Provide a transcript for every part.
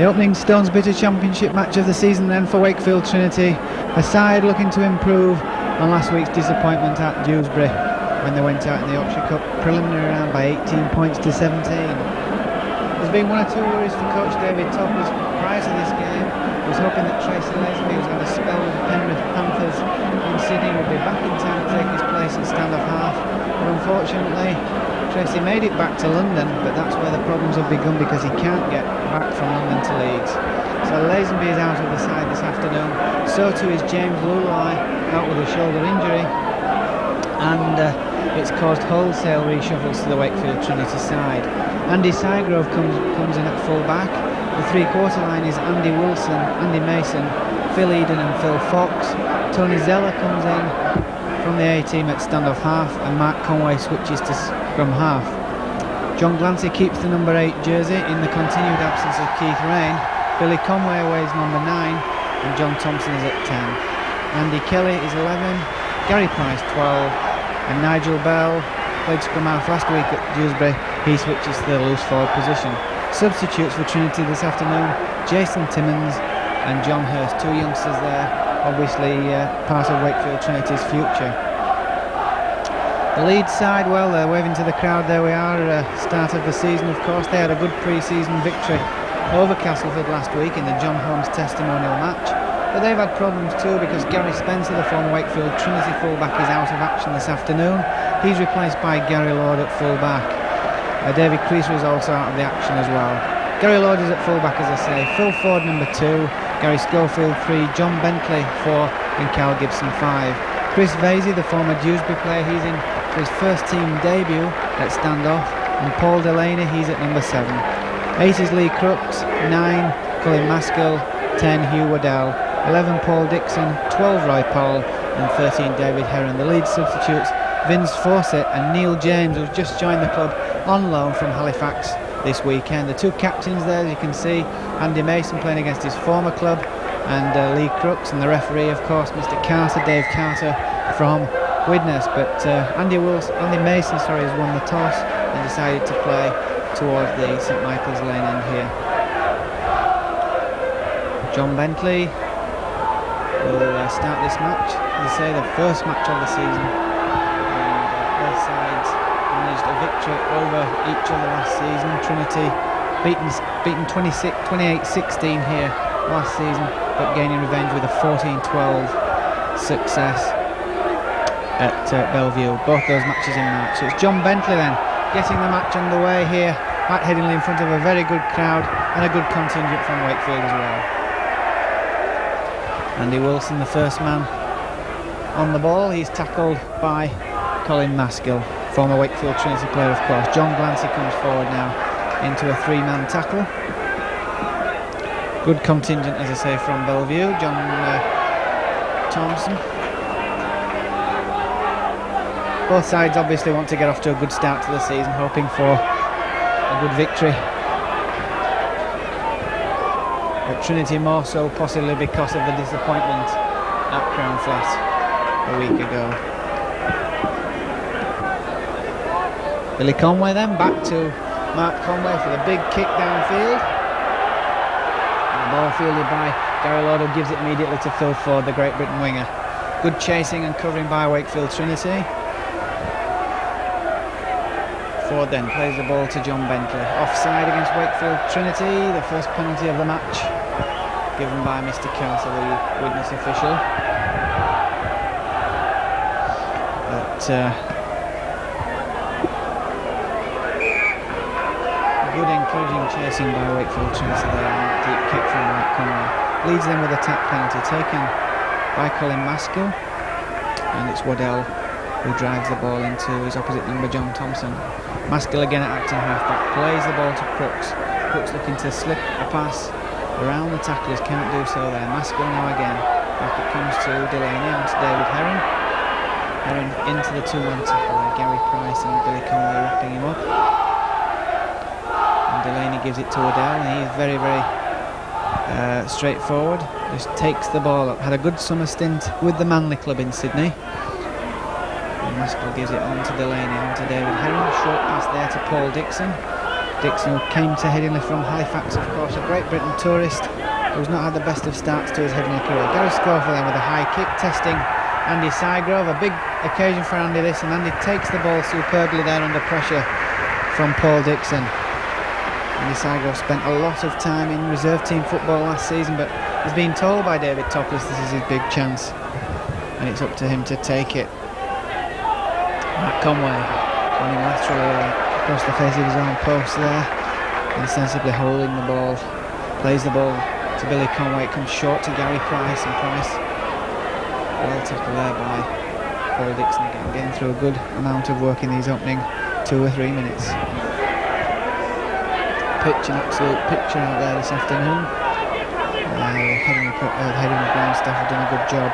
The opening Stones Bitter Championship match of the season then for Wakefield Trinity, a side looking to improve on last week's disappointment at Dewsbury when they went out in the Yorkshire Cup preliminary round by 18 points to 17. There's been one or two worries for coach David Toppers prior to this game. He was hoping that Tracy Lazenby, who's had a spell with the Penrith Panthers in Sydney, would be back in time to take his place at stand-off half, but unfortunately Tracy made it back to London, but that's where the problems have begun because he can't get back from London to Leeds. So Lazenby is out of the side this afternoon, so too is James Lulai, out with a shoulder injury, and it's caused wholesale reshuffles to the Wakefield Trinity side. Andy Sygrove comes in at full back. The three-quarter line is Andy Wilson, Andy Mason, Phil Eden and Phil Fox. Tony Zeller comes in from the A-team at stand-off half, and Mark Conway switches to scrum half. John Glancy keeps the number 8 jersey in the continued absence of Keith Rain. Billy Conway wears number 9 and John Thompson is at 10. Andy Kelly is 11, Gary Price 12 and Nigel Bell played scrum half last week at Dewsbury. He switches to the loose forward position. Substitutes for Trinity this afternoon, Jason Timmins and John Hurst, two youngsters there, obviously part of Wakefield Trinity's future. The Leeds side, well, they're waving to the crowd. There we are, start of the season of course. They had a good pre-season victory over Castleford last week in the John Holmes testimonial match, but they've had problems too because Gary Spencer, the former Wakefield Trinity fullback, is out of action this afternoon. He's replaced by Gary Lord at fullback. David Creaser is also out of the action as well. Gary Lord is at fullback, as I say. Phil Ford number 2, Gary Schofield 3, John Bentley 4 and Carl Gibson 5. Chris Vasey, the former Dewsbury player, he's in for his first team debut at standoff, and Paul Delaney, he's at number 7. 8 is Lee Crooks, 9 Colin Maskell, 10 Hugh Waddell, 11 Paul Dixon, 12 Roy Powell and 13 David Heron. The Leeds substitutes Vince Fawcett and Neil James, who's just joined the club on loan from Halifax this weekend. The two captains there, as you can see, Andy Mason playing against his former club and Lee Crooks, and the referee of course Mr Carter, Dave Carter from Widnes. But Andy Mason has won the toss and decided to play towards the St Michael's Lane end here. John Bentley will start this match, as I say, the first match of the season, and both sides managed a victory over each other last season. Trinity beaten 28-16 here last season, but gaining revenge with a 14-12 success at Bellevue. Both those matches in March. So it's John Bentley then getting the match underway here at Headingley in front of a very good crowd and a good contingent from Wakefield as well. Andy Wilson, the first man on the ball, he's tackled by Colin Maskell, former Wakefield Trinity player of course. John Glancy comes forward now into a 3-man tackle. Good contingent, as I say, from Bellevue. John Thompson. Both sides obviously want to get off to a good start to the season, hoping for a good victory. But Trinity more so possibly because of the disappointment at Crown Flat a week ago. Billy Conway then back to Mark Conway for the big kick downfield. And the ball fielded by Gary Lord, who gives it immediately to Phil Ford, the Great Britain winger. Good chasing and covering by Wakefield Trinity. Ford then plays the ball to John Bentley. Offside against Wakefield Trinity, the first penalty of the match, given by Mr Carter, the Widnes official. But good encouraging chasing by Wakefield Trinity there, and deep kick from Mark Conway. Leads them with a tap penalty taken by Colin Maskell, and it's Waddell who drives the ball into his opposite number, John Thompson. Maskell again at acting half-back, plays the ball to Crooks. Crooks looking to slip a pass around the tacklers, can't do so there. Maskell now again, back it comes to Delaney, on to David Heron. Heron into the 2-1 tackle there, Gary Price and Billy Conway wrapping him up. And Delaney gives it to Waddell, and he's very, very straightforward. Just takes the ball up. Had a good summer stint with the Manly club in Sydney. Maskell gives it on to Delaney, on to David Heron. Short pass there to Paul Dixon. Dixon, who came to Headingley from Halifax, of course, a Great Britain tourist who's not had the best of starts to his Headingley career. Gary Schofield then with a high kick, testing Andy Sygrove. A big occasion for Andy this, and Andy takes the ball superbly there under pressure from Paul Dixon. Andy Sygrove spent a lot of time in reserve team football last season, but he's been told by David Topless this is his big chance, and it's up to him to take it. Matt Conway running laterally across the face of his own post there, insensibly holding the ball, plays the ball to Billy Conway. It comes short to Gary Price, and Price well tackled there by Paul Dixon, getting through a good amount of work in these opening 2 or 3 minutes. Pitch, an absolute picture out there this afternoon. Headingley ground staff have done a good job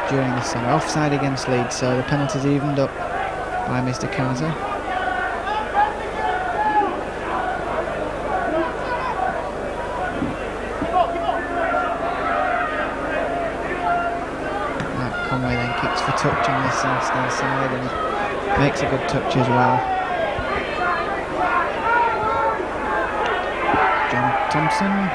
during the summer. Offside against Leeds, so the penalty's evened up by Mr. Carter. Matt Conway then kicks for touch on this Arsenal side and makes a good touch as well. John Thompson.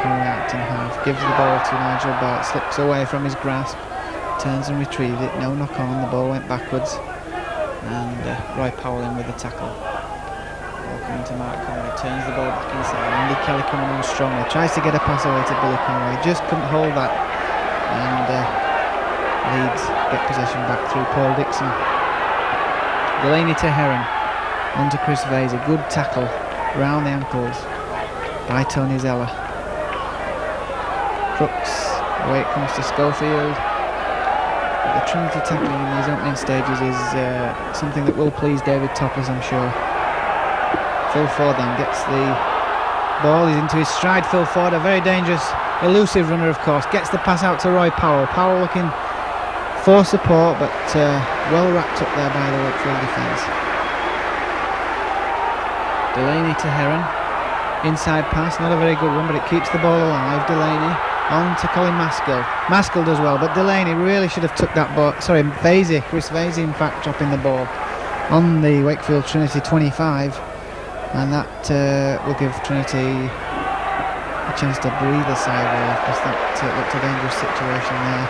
Acting half, gives the ball to Nigel Bart, slips away from his grasp, turns and retrieves it, no knock on, the ball went backwards, and Roy Powell in with the tackle. Ball coming to Mark Conway, turns the ball back inside, Andy Kelly coming on strongly, tries to get a pass away to Billy Conway, just couldn't hold that, and Leeds get possession back through Paul Dixon. Delaney to Heron, on to Chris Vase, a good tackle round the ankles by Tony Zeller. Crooks, away it comes to Schofield. But the Trinity tackling in these opening stages is something that will please David Topless, I'm sure. Phil Ford then gets the ball, he's into his stride. Phil Ford, a very dangerous, elusive runner, of course, gets the pass out to Roy Powell. Powell looking for support, but well wrapped up there by the Wakefield defence. Delaney to Heron, inside pass, not a very good one, but it keeps the ball alive. Delaney on to Colin Maskell. Maskell does well, but Delaney really should have took that ball. Sorry, Vasey, Chris Vasey in fact dropping the ball on the Wakefield Trinity 25, and that will give Trinity a chance to breathe a sigh of relief, because that looked a dangerous situation there.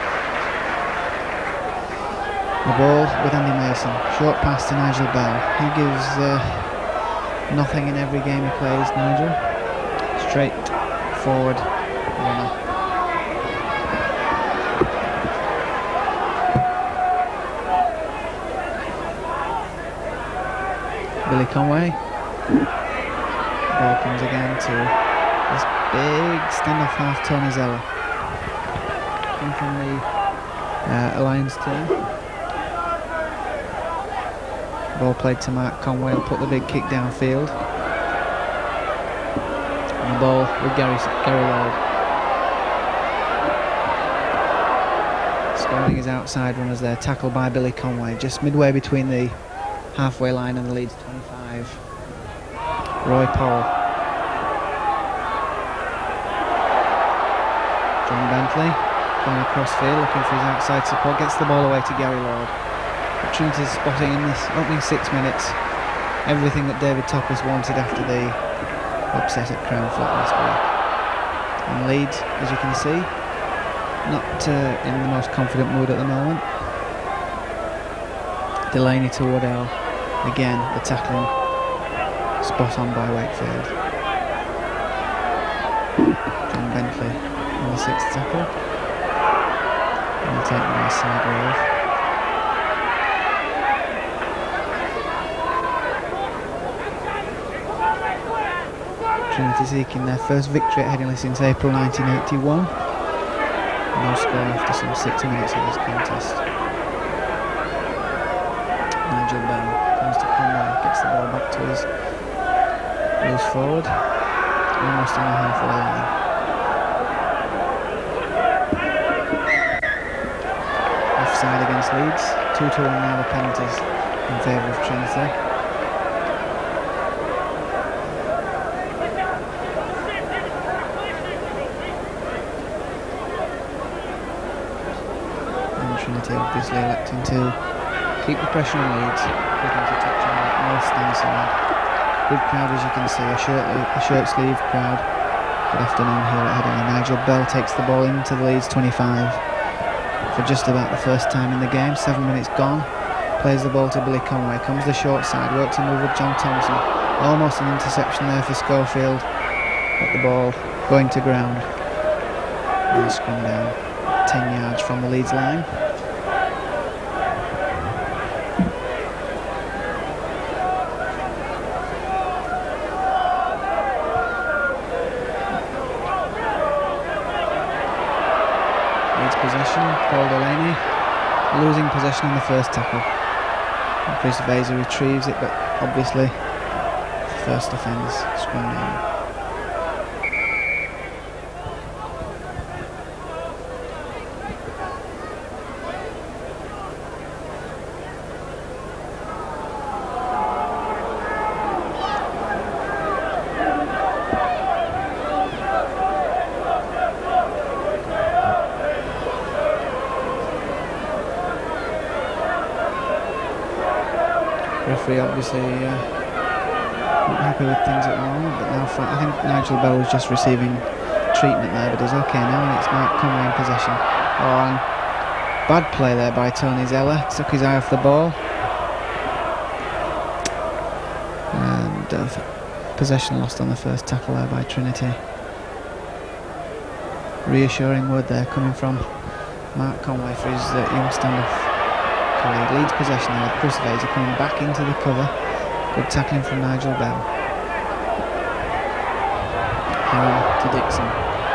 The ball with Andy Mason, short pass to Nigel Bell. He gives nothing in every game he plays, Nigel. Straight forward runner. Billy Conway. Ball comes again to this big standoff half, Tony Zeller. In from the Alliance team. Ball played to Mark Conway, will put the big kick downfield. And the ball with Gary Lord. Scoring his outside runners there, tackled by Billy Conway, just midway between the halfway line and the Leeds 25. Roy Powell. John Bentley going across field, looking for his outside support, gets the ball away to Gary Lord. Trinity's spotting in this opening 6 minutes everything that David Topless wanted after the upset at Crown Flat last week. And Leeds, as you can see, not in the most confident mood at the moment. Delaney to Waddell. Again, the tackling spot on by Wakefield. John Bentley on the 6th tackle. And taken by Sygrove. Trinity seeking their first victory at Headingley since April 1981. No score after some 6 minutes of this contest. Nigel Bell comes to Conway, gets the ball back to his loose forward, almost on the halfway line. Offside against Leeds, 2-1 now the penalties in favour of Trinity. Obviously electing to keep the pressure on Leeds. Looking to touch on that north stand side. Good crowd, as you can see, a shirt sleeve crowd. Good afternoon here at Headingley. Nigel Bell takes the ball into the Leeds 25 for just about the first time in the game. 7 minutes gone. Plays the ball to Billy Conway. Comes the short side. Works a move with John Thompson. Almost an interception there for Schofield. But the ball going to ground. And the scrum down 10 yards from the Leeds line. Possession, Paul Delaney losing possession on the first tackle. Chris Vaser retrieves it, but obviously first offence, scrum down. Referee obviously not happy with things at the moment, but now I think Nigel Bell was just receiving treatment there, but he's okay now, and it's Mark Conway in possession. Oh, and bad play there by Tony Zeller, took his eye off the ball, and possession lost on the first tackle there by Trinity. Reassuring word there coming from Mark Conway for his young standoff. Leeds possession there with Chris Vaser coming back into the cover. Good tackling from Nigel Bell. Heron to Dixon.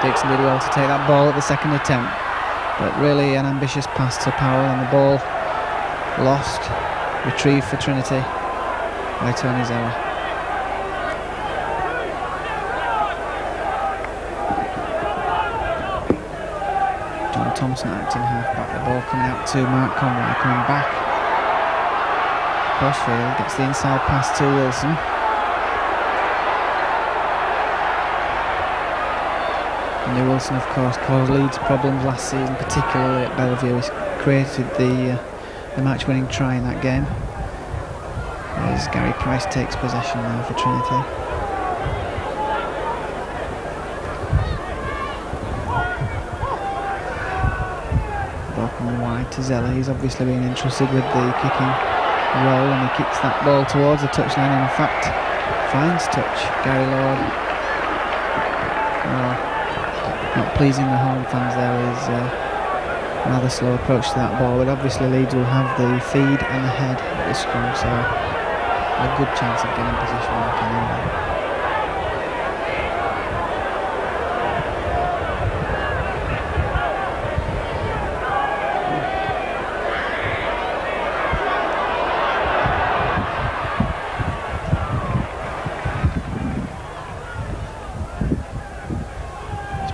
Dixon did well to take that ball at the second attempt, but really an ambitious pass to Powell, and the ball lost, retrieved for Trinity by Tony Zeller. Thompson acting half-back, the ball coming out to Mark Conway, coming back crossfield, gets the inside pass to Wilson. And Wilson, of course, caused Leeds problems last season, particularly at Bellevue. He's created the match-winning try in that game. As Gary Price takes possession now for Trinity. Wide to Zeller. He's obviously been entrusted with the kicking role, and he kicks that ball towards the touchline, and in fact finds touch. Gary Lord not pleasing the home fans there is rather slow approach to that ball, but obviously Leeds will have the feed and the head at the scrum, so a good chance of getting position back anyway.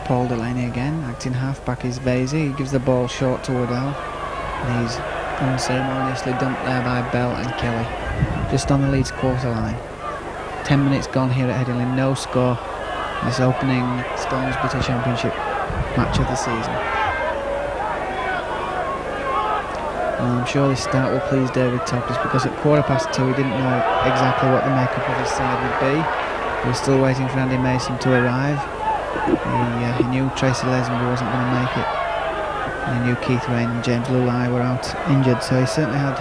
Paul Delaney again, acting half-back is Vasey. He gives the ball short to Woodell, and he's unceremoniously dumped there by Bell and Kelly, just on the Leeds quarter line. 10 minutes gone here at Headingley, no score in this opening Stones Bitter Championship match of the season. And I'm sure this start will please David Toppers, because at 2:15 he didn't know exactly what the makeup of his side would be. He was still waiting for Andy Mason to arrive. He knew Tracy Lazenby wasn't going to make it, and he knew Keith Rain and James Lulai were out injured, so he certainly had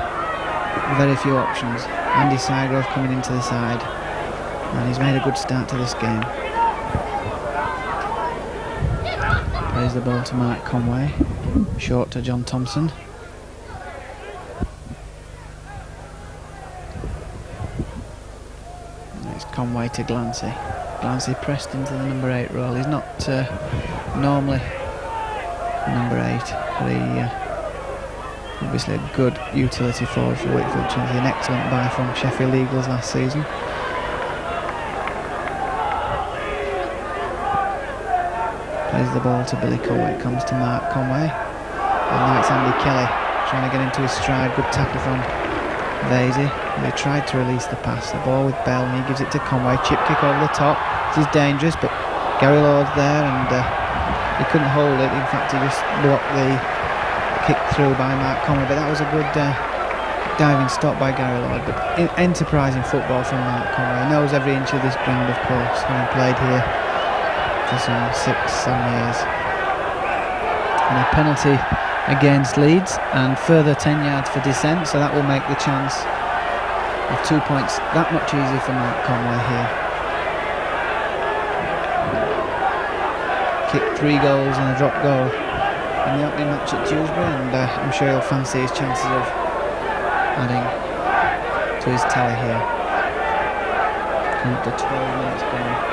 very few options. Andy Sygrove coming into the side, and he's made a good start to this game. Plays the ball to Mark Conway, short to John Thompson. It's Conway to Glancy. Glancy pressed into the number 8 role. He's not normally number 8, but he obviously a good utility forward for Wakefield Trinity. An excellent buy from Sheffield Eagles last season. Plays the ball to Billy Conway. It comes to Mark Conway. And now it's Andy Kelly trying to get into his stride. Good tackle from Vasey. They tried to release the pass. The ball with Bell, and he gives it to Conway. Chip kick over the top. This is dangerous, but Gary Lord's there, and he couldn't hold it. In fact, he just blocked the kick through by Mark Conway. But that was a good diving stop by Gary Lloyd, but enterprising football from Mark Conway. He knows every inch of this ground, of course, having played here for some 6-7 years. And a penalty against Leeds, and further 10 yards for dissent, so that will make the chance of 2 points that much easier for Mark Conway here. Kicked 3 goals and a drop goal in the opening match at Dewsbury, and I'm sure he'll fancy his chances of adding to his tally here. Coming up to 12 minutes gone.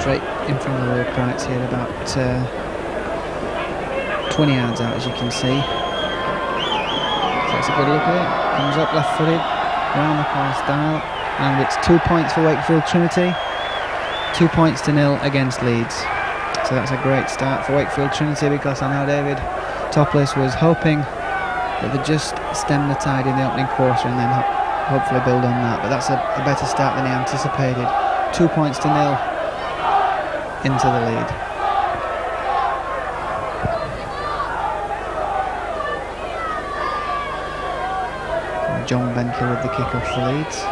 Straight in front of the Will Price here, about 20 yards out, as you can see. So that's a good look at it. Comes up left-footed, round the corner style, and it's 2 points for Wakefield Trinity, 2 points to 0 against Leeds. So that's a great start for Wakefield Trinity, because I know David Topless was hoping that they'd just stem the tide in the opening quarter and then hopefully build on that. But that's a better start than he anticipated. 2 points to 0 into the lead. And John Bentley with the kick-off for Leeds.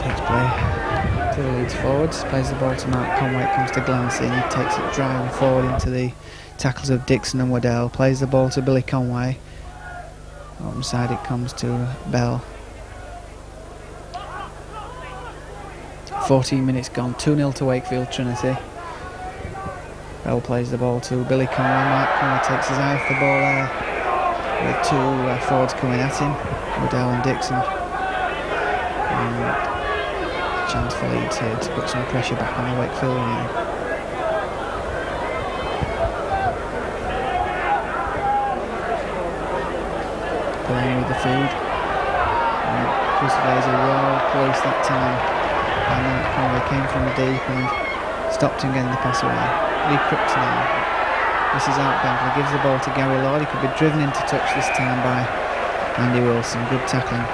Takes play to the Leeds forwards, plays the ball to Mark Conway, it comes to Glancy, and he takes it driving forward into the tackles of Dixon and Waddell, plays the ball to Billy Conway. Bottom side it comes to Bell. 14 minutes gone, 2-0 to Wakefield Trinity. Bell plays the ball to Billy Conway. Mark Conway takes his eye off the ball there, with 2 forwards coming at him, Waddell and Dixon. And chance for Leeds here to put some pressure back on the Wakefield line. Playing with the feed, and Chris Vaser well placed that time, and Mark Conway came from deep and stopped him getting the pass away. Lee Crooks now, this is out. Bentley gives the ball to Gary Lloyd. He could be driven into touch this time by Andy Wilson. Good tackling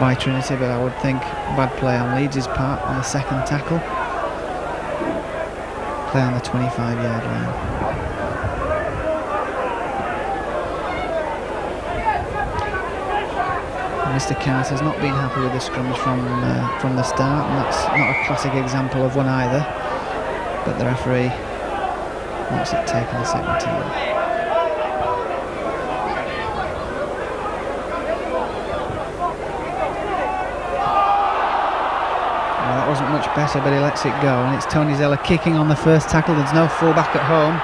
by Trinity, but I would think bad play on Leeds' part on the second tackle. Play on the 25-yard line. Mr. Carter's not been happy with the scrums from the start, and that's not a classic example of one either, but the referee wants it taken a second time. Well, that wasn't much better, but he lets it go, and it's Tony Zeller kicking on the first tackle. There's no full back at home.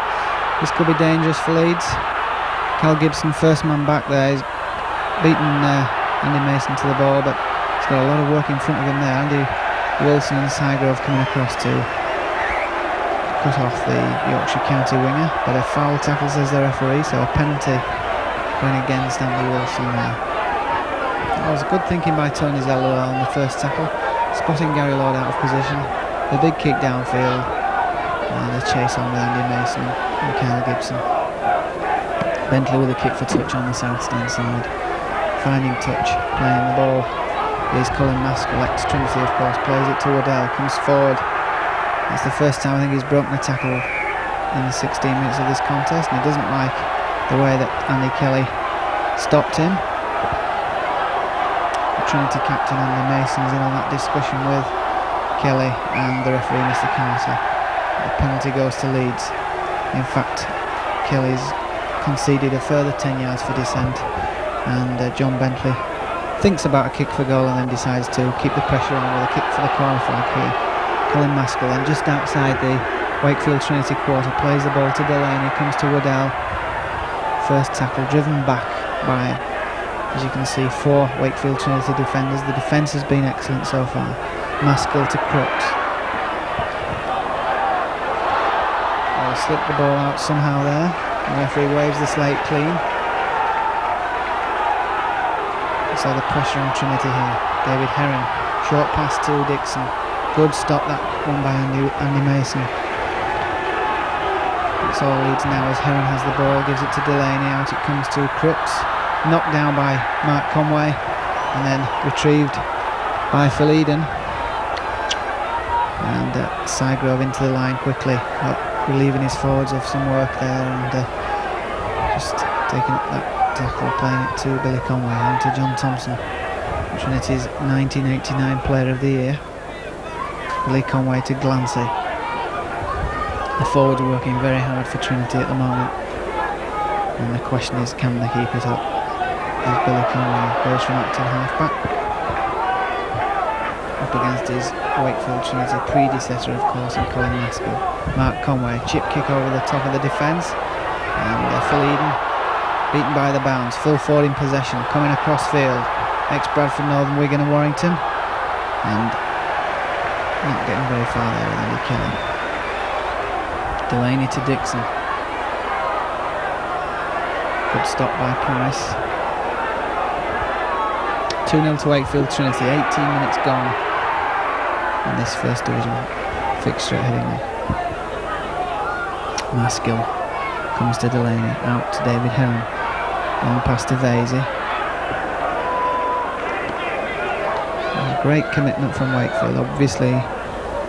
This could be dangerous for Leeds. Cal Gibson, first man back there, he's beaten Andy Mason to the ball, but he's got a lot of work in front of him there. Andy Wilson and Sygrove coming across to cut off the Yorkshire County winger, but a foul tackle, says the referee, so a penalty going against Andy Wilson there. That was good thinking by Tony Zeller on the first tackle, spotting Gary Lloyd out of position, the big kick downfield, and the chase on with Andy Mason and Kyle Gibson. Bentley with a kick for touch on the south stand side. Finding touch, playing the ball. Here's Colin Maskell, ex-Trinity of course, plays it to Waddell, comes forward. It's the first time I think he's broken a tackle in the 16 minutes of this contest, and he doesn't like the way that Andy Kelly stopped him. The Trinity captain Andy Mason's in on that discussion with Kelly and the referee Mr. Carter. The penalty goes to Leeds. In fact, Kelly's conceded a further 10 yards for dissent, and John Bentley thinks about a kick for goal and then decides to keep the pressure on with a kick for the corner flag here. Colin Maskell, and just outside the Wakefield Trinity quarter, plays the ball to Delaney, comes to Waddell. First tackle driven back by, as you can see, 4 Wakefield Trinity defenders. The defence has been excellent so far. Maskell to Crooks. They slipped the ball out somehow there. The referee waves the slate clean. So the pressure on Trinity here. David Heron, short pass to Dixon. Good stop, that one by Andy Mason. It's all Leeds now as Heron has the ball, gives it to Delaney, out it comes to Crooks. Knocked down by Mark Conway and then retrieved by Phil Eden. And Sygrove into the line quickly, relieving his forwards of some work there and just taking up that tackle, playing it to Billy Conway and to John Thompson, Trinity's 1989 Player of the Year. Billy Conway to Glancy. The forwards are working very hard for Trinity at the moment, and the question is, can they keep it up? As Billy Conway goes from acting half-back up against his Wakefield Trinity predecessor, of course, in Colin Maskell. Mark Conway, chip kick over the top of the defence, and Phil Eden beaten by the bounce. Phil Ford in possession, coming across field. Ex-Bradford, Northern Wigan and Warrington, and not getting very far there with Andy Kelly. Delaney to Dixon. Good stop by Price. 2-0 to Wakefield Trinity, 18 minutes gone in this first division fixture at Headingley. Maskell comes to Delaney, out to David Heron, long pass to Vasey. Great commitment from Wakefield, obviously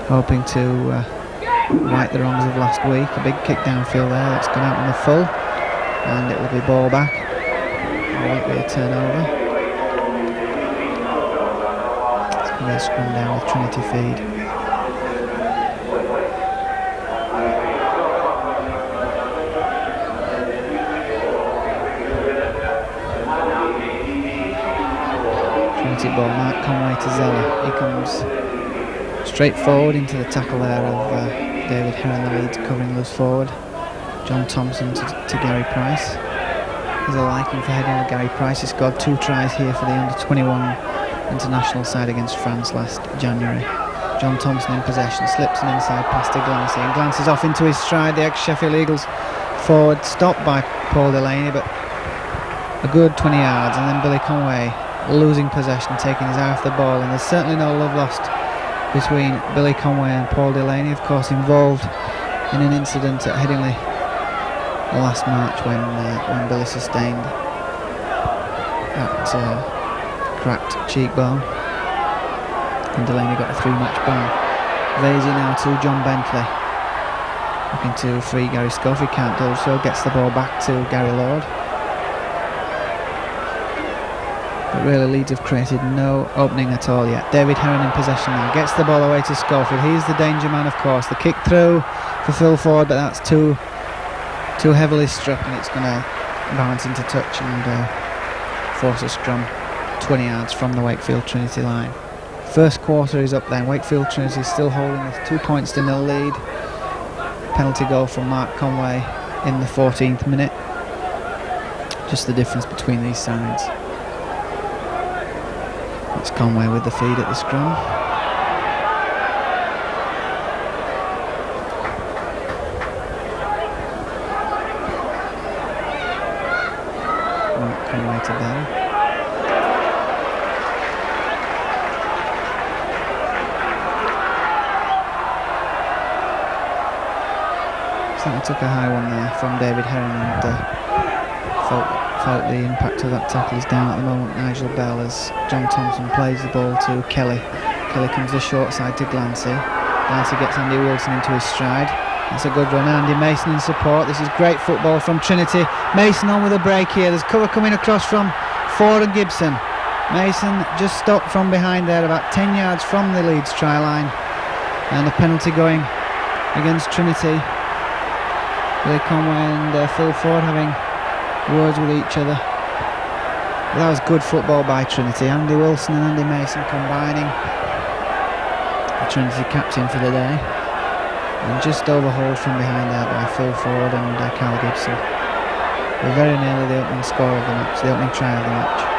hoping to right the wrongs of last week. A big kick downfield there that's gone out on the full, and it will be ball back. It won't be a turnover. It's going to be a scrum down with Trinity feed. Ball, Mark Conway to Zeller. He comes straight forward into the tackle there of David Heron, the Leeds covering loose forward. John Thompson to Gary Price. There's a liking for Headingley. Gary Price. He scored 2 tries here for the under-21 international side against France last January. John Thompson in possession, slips an inside pass to Glancy and glances off into his stride. The ex-Sheffield Eagles forward, stopped by Paul Delaney, but a good 20 yards, and then Billy Conway losing possession, taking his eye off the ball, and there's certainly no love lost between Billy Conway and Paul Delaney, of course involved in an incident at Headingley last March when Billy sustained that cracked cheekbone and Delaney got a 3-match ban. Vasey now to John Bentley, looking to free Gary Scoff. He can't do so, gets the ball back to Gary Lord. But really Leeds have created no opening at all yet. David Heron in possession now, gets the ball away to Schofield. He's the danger man, of course. The kick through for Phil Ford, but that's too heavily struck, and it's going to bounce into touch and force a scrum 20 yards from the Wakefield Trinity line. First quarter is up then. Wakefield Trinity is still holding with 2 points to nil lead. Penalty goal from Mark Conway in the 14th minute. Just the difference between these sides. It's Conway with the feed at the scrum. Mark Conway to Bell. Certainly took a high one there from David Heron and felt the impact of that tackle. Is down at the moment, Nigel Bell, as John Thompson plays the ball to Kelly. Kelly comes the short side to Glancy. Glancy gets Andy Wilson into his stride. That's a good run. Andy Mason in support. This is great football from Trinity. Mason on with a break here. There's cover coming across from Ford and Gibson. Mason just stopped from behind there, about 10 yards from the Leeds try line. And a penalty going against Trinity. Billy Conway and Phil Ford having words with each other. But that was good football by Trinity. Andy Wilson and Andy Mason combining. The Trinity captain for the day. And just overhauled from behind there by Phil Ford and Carl Gibson. We're very nearly the opening score of the match, the opening try of the match.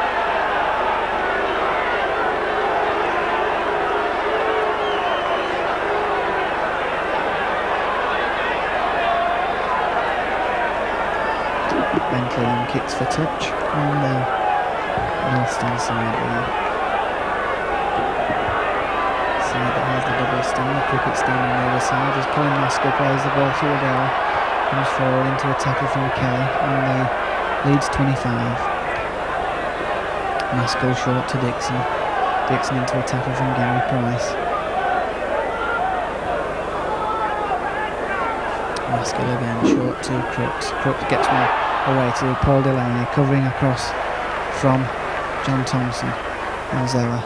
Bentley then kicks for touch on the North stand side there. Side that has the double stand, the cricket stand on the other side. As Colin Maskell plays the ball to Waddell, comes forward into a tackle from Kelly on the Leeds 25. Maskell short to Dixon. Dixon into a tackle from Gary Price. Maskell again, short to Crooks. Crooks gets one away to Paul Delaney, covering across from John Thompson and Zeller.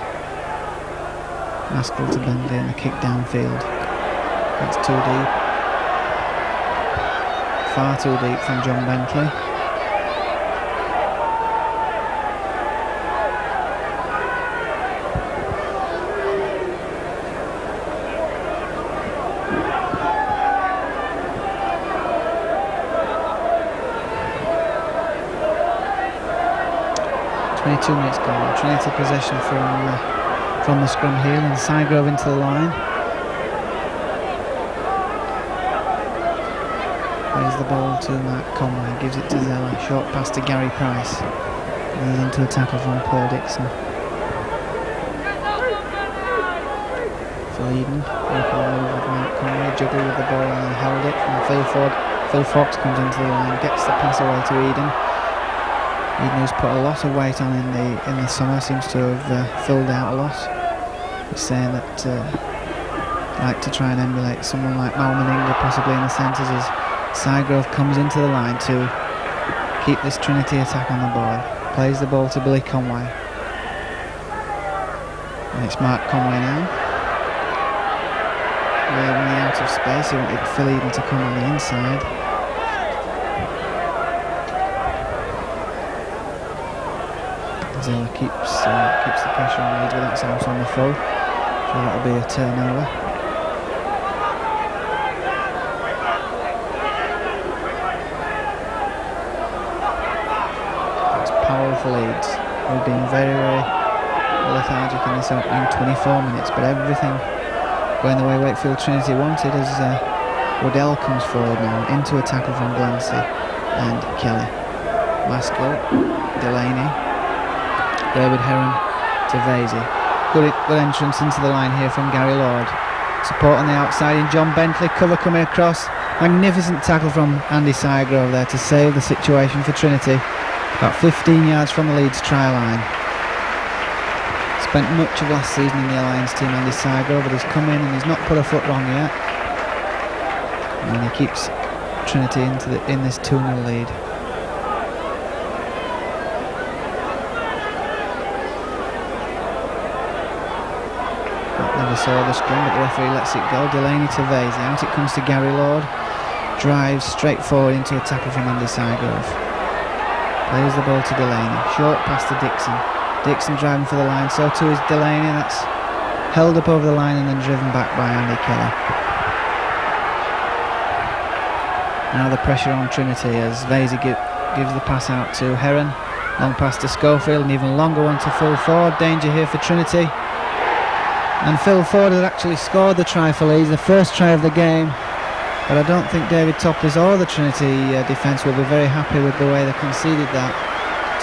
Maskell to Bentley and a kick downfield. That's too deep. Far too deep from John Bentley. Two minutes gone. Trinity possession from the scrum here, and Sigrove into the line. Plays the ball to Mark Conway, gives it to Zeller. Short pass to Gary Price. And he's into a tackle from Paul Dixon. For Eden, making a move with Mark Conway, juggled with the ball and then held it from Phil Ford. Phil Fox comes into the line, gets the pass away to Eden. Eden, who's put a lot of weight on in the summer, seems to have filled out a lot. He's saying that like to try and emulate someone like Mal Meninga possibly in the centres as Sigrove comes into the line to keep this Trinity attack on the board. Plays the ball to Billy Conway. And it's Mark Conway now. Running out of space, he wanted Phil Eden to come on the inside. Zeller keeps the pressure on Leeds with that sounds on the full, so that'll be a turnover. It's powerful Leeds. We've been very, very lethargic in this opening 24 minutes, but everything going the way Wakefield Trinity wanted as Waddell comes forward now into a tackle from Glancy and Kelly. Maskell, Delaney, David Heron to Vasey. Good entrance into the line here from Gary Lord. Support on the outside in John Bentley. Cover coming across. Magnificent tackle from Andy Sigrove there to save the situation for Trinity. About 15 yards from the Leeds try line. Spent much of last season in the Alliance team, Andy Sigrove, but he's come in and he's not put a foot wrong yet. And he keeps Trinity in this 2-0 lead. Never saw the scrum, but the referee lets it go. Delaney to Vasey. Out it comes to Gary Lord. Drives straight forward into a tackle from Andy Sigrove. Plays the ball to Delaney. Short pass to Dixon. Dixon driving for the line, so too is Delaney. That's held up over the line and then driven back by Andy Kelly. Now the pressure on Trinity as Vasey gives the pass out to Heron. Long pass to Schofield, an even longer one to Phil Ford. Danger here for Trinity. And Phil Ford had actually scored the try for Leeds, the first try of the game. But I don't think David Topless or the Trinity defence will be very happy with the way they conceded that.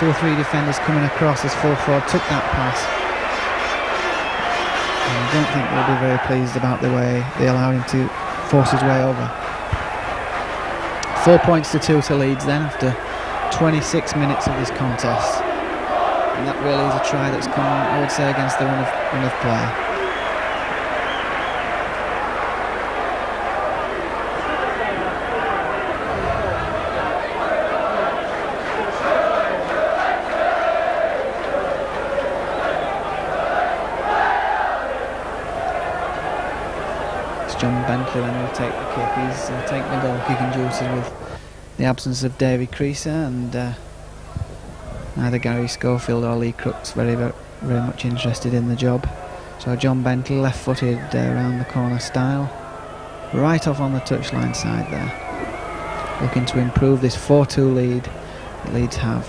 2 or 3 defenders coming across as Phil Ford took that pass. And I don't think they'll be very pleased about the way they allowed him to force his way over. 4 points to 2 to Leeds then after 26 minutes of this contest. And that really is a try that's come, I would say, against the run of play. John Bentley then will take the kick. He's taking the goal kicking duties with the absence of Davy Creaser, and neither Gary Schofield or Lee Crooks very much interested in the job. So John Bentley, left-footed around the corner style, right off on the touchline side there, looking to improve this 4-2 lead that Leeds have.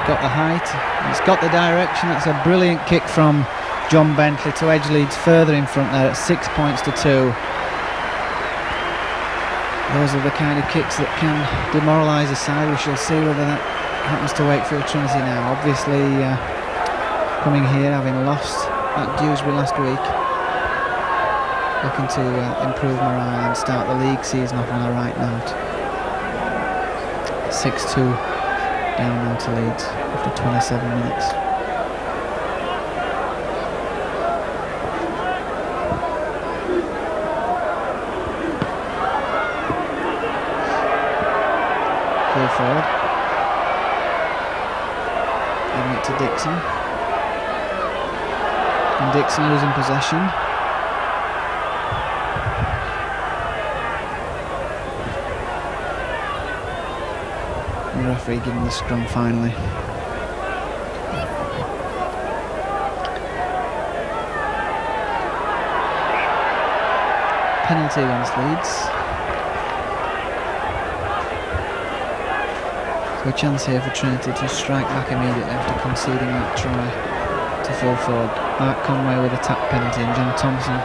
Got the height, he's got the direction. That's a brilliant kick from John Bentley to edge Leeds further in front there at 6 points to 2. Those are the kind of kicks that can demoralise a side. We shall see whether that happens to Wakefield Trinity now. Obviously, coming here having lost at Dewsbury last week, looking to improve morale and start the league season off on a right note. 6-2 down now to Leeds after 27 minutes. Full forward. Giving it to Dixon. And Dixon losing possession. And the referee giving the scrum finally. Penalty against Leeds. So a chance here for Trinity to strike back immediately after conceding that try to full forward. Mark Conway with a tap penalty, and John Thompson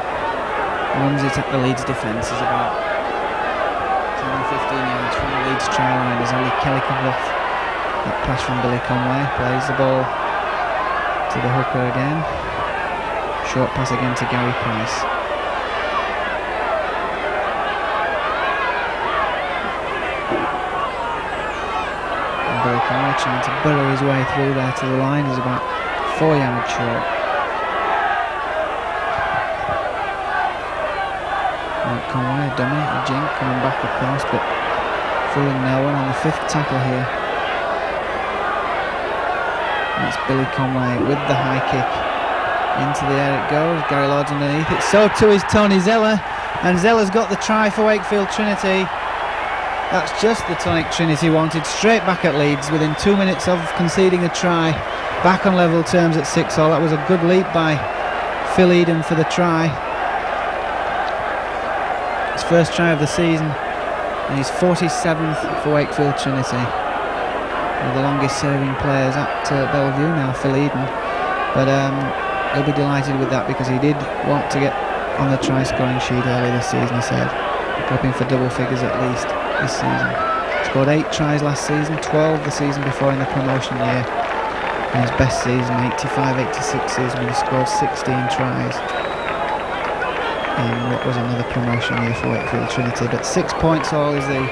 runs it at the Leeds defence. Is about 10 or 15 yards from the Leeds try line as only Kelly comes off that pass from Billy Conway. Plays the ball to the hooker again. Short pass again to Gary Price. And Billy Conway trying to burrow his way through there to the line. He's about 4 yards short. Mark Conway, a dummy, a jink, coming back across, but fooling no one on the 5th tackle here. And it's Billy Conway with the high kick. Into the air it goes. Gary Lord's underneath it. So too is Tony Zeller, and Zeller's got the try for Wakefield Trinity. That's just the tonic Trinity wanted. Straight back at Leeds within 2 minutes of conceding a try. Back on level terms at 6-all. That was a good leap by Phil Eden for the try. His first try of the season, and he's 47th for Wakefield Trinity. One of the longest serving players at Bellevue now, Phil Eden. But he'll be delighted with that because he did want to get on the try scoring sheet early this season, he said. Hoping for double figures at least this season. Scored 8 tries last season, 12 the season before in the promotion year. In his best season, 85-86 season, when he scored 16 tries in what was another promotion year for Wakefield Trinity. But 6 points all is the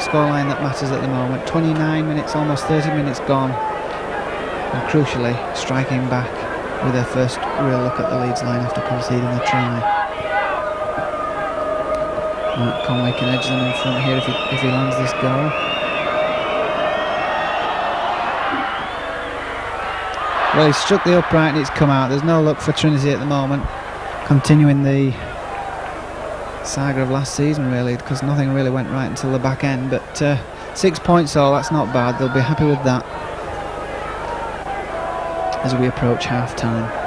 scoreline that matters at the moment. 29 minutes, almost 30 minutes gone, and crucially striking back with their first real look at the Leeds line after conceding the try. Mark Conway can edge them in front here if he lands this goal. Well, he struck the upright and it's come out. There's no luck for Trinity at the moment, continuing the saga of last season really, because nothing really went right until the back end. But 6 points all, that's not bad. They'll be happy with that as we approach half time.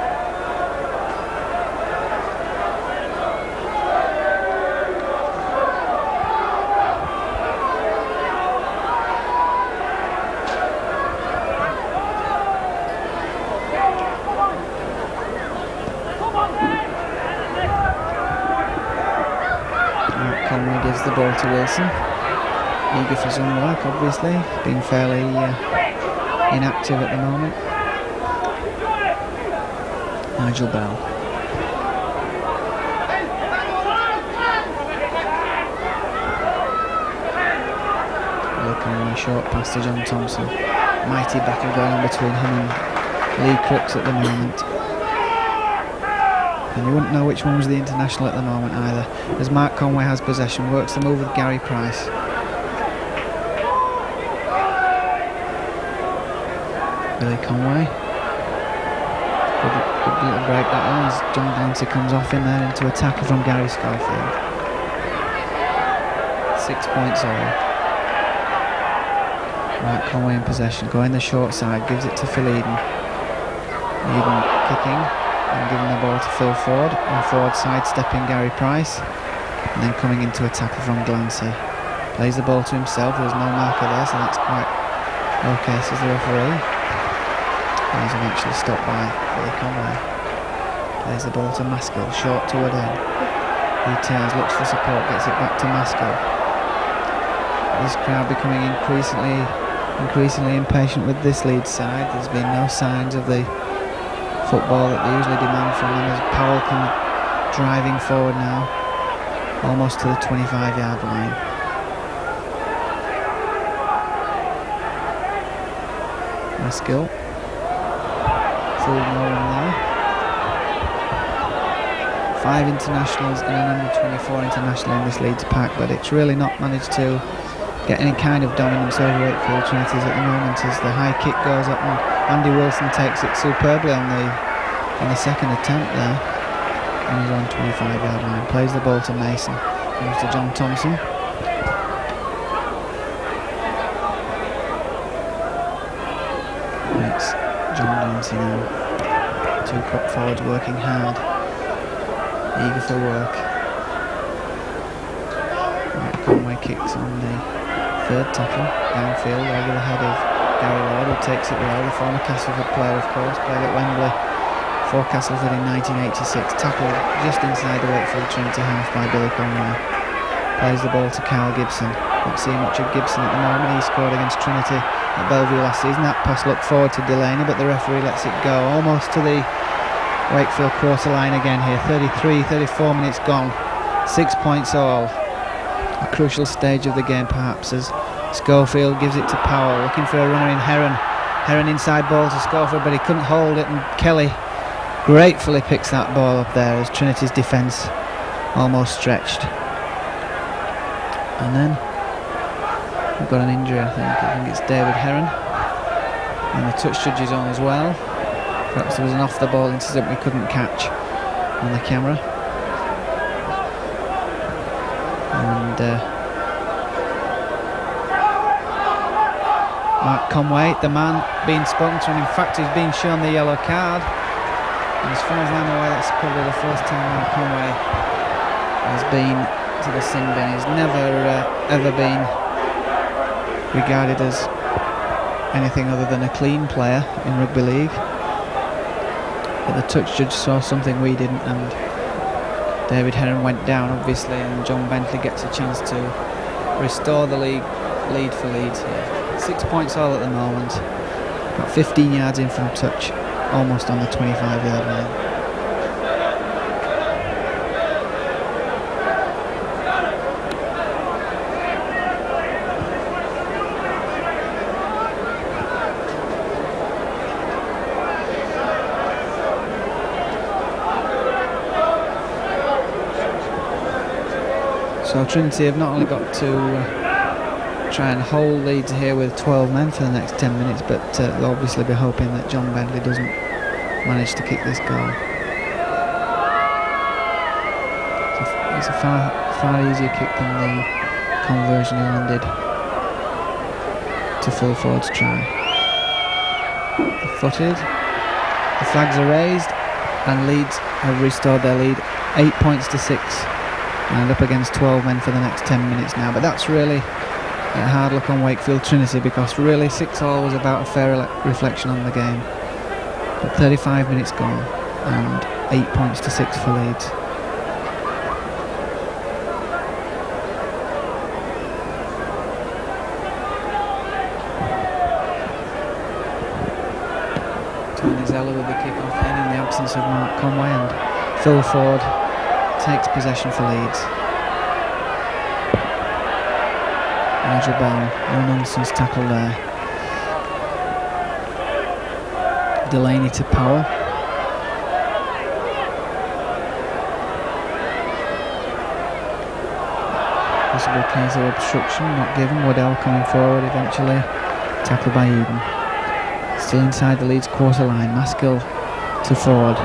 Conway gives the ball to Wilson, eager for some work obviously, being fairly inactive at the moment. Nigel Bell. Looking on a short pass to John Thompson. Mighty battle going on between him and Lee Crooks at the moment. And you wouldn't know which one was the international at the moment either, as Mark Conway has possession, works the move with Gary Price. Billy Conway. Good little break that one as John Glancy comes off in there into a tackle from Gary Schofield. 6 points all. Mark Conway in possession, going the short side, gives it to Phil Eden. Eden kicking and giving the ball to Phil Ford, and Ford sidestepping Gary Price, and then coming into a tackle from Glancy. Plays the ball to himself, there's no marker there, so that's quite okay, says the referee. And he's eventually stopped by Billy Conway. Plays the ball to Maskell, short to Woodend. He turns, looks for support, gets it back to Maskell. This crowd becoming increasingly impatient with this Leeds side. There's been no signs of the football that they usually demand from them as Powell comes driving forward now, almost to the 25-yard line. Maskill, full no one there. 5 internationals and an under-24 international in this Leeds pack, but it's really not managed to get any kind of dominance over Wakefield Trinity's at the moment as the high kick goes up and Andy Wilson takes it superbly on the second attempt there on his own 25-yard line. Plays the ball to Mason, comes to John Thompson. It's John Dempsey now. 2 prop forwards working hard, eager for work. Conway kicks on the 3rd tackle, downfield over the head of Gary Lord, who takes it well. The former Castleford player, of course, played at Wembley for Castleford in 1986. Tackled just inside the Wakefield Trinity half by Billy Conway. Plays the ball to Carl Gibson. Not seeing much of Gibson at the moment. He scored against Trinity at Bellevue last season. That pass looked forward to Delaney, but the referee lets it go almost to the Wakefield quarter line again here. 34 minutes gone. 6 points all. A crucial stage of the game perhaps as Schofield gives it to Powell, looking for a runner in Heron. Heron inside ball to Schofield, but he couldn't hold it, and Kelly gratefully picks that ball up there as Trinity's defence almost stretched. And then we've got an injury, I think it's David Heron, and the touch judge is on as well. Perhaps there was an off the ball incident we couldn't catch on the camera. And Mark Conway, the man being spoken to, and in fact he's been shown the yellow card. And as far as I'm aware, that's probably the first time Mark Conway has been to the sin bin. He's never ever been regarded as anything other than a clean player in rugby league. But the touch judge saw something we didn't, and David Heron went down obviously, and John Bentley gets a chance to restore the lead for Leeds here. 6 points all at the moment. About 15 yards in from touch, almost on the 25-yard line. So Trinity have not only got to try and hold Leeds here with 12 men for the next 10 minutes, but they'll obviously be hoping that John Bentley doesn't manage to kick this goal. It's a far easier kick than the conversion he landed to full forward's try. Footed, the flags are raised, and Leeds have restored their lead 8 points to 6. And up against 12 men for the next 10 minutes now. But that's really a hard look on Wakefield Trinity, because really 6-all was about a fair reflection on the game. But 35 minutes gone and 8 points to 6 for Leeds. Tony Zeller with the kick-off then in the absence of Mark Conway, and Phil Ford takes possession for Leeds. Nigel Bell, no nonsense tackle there. Delaney to Powell. Possible case of obstruction, not given. Waddell coming forward eventually. Tackled by Eden. Still inside the Leeds quarter line. Maskill to Ford.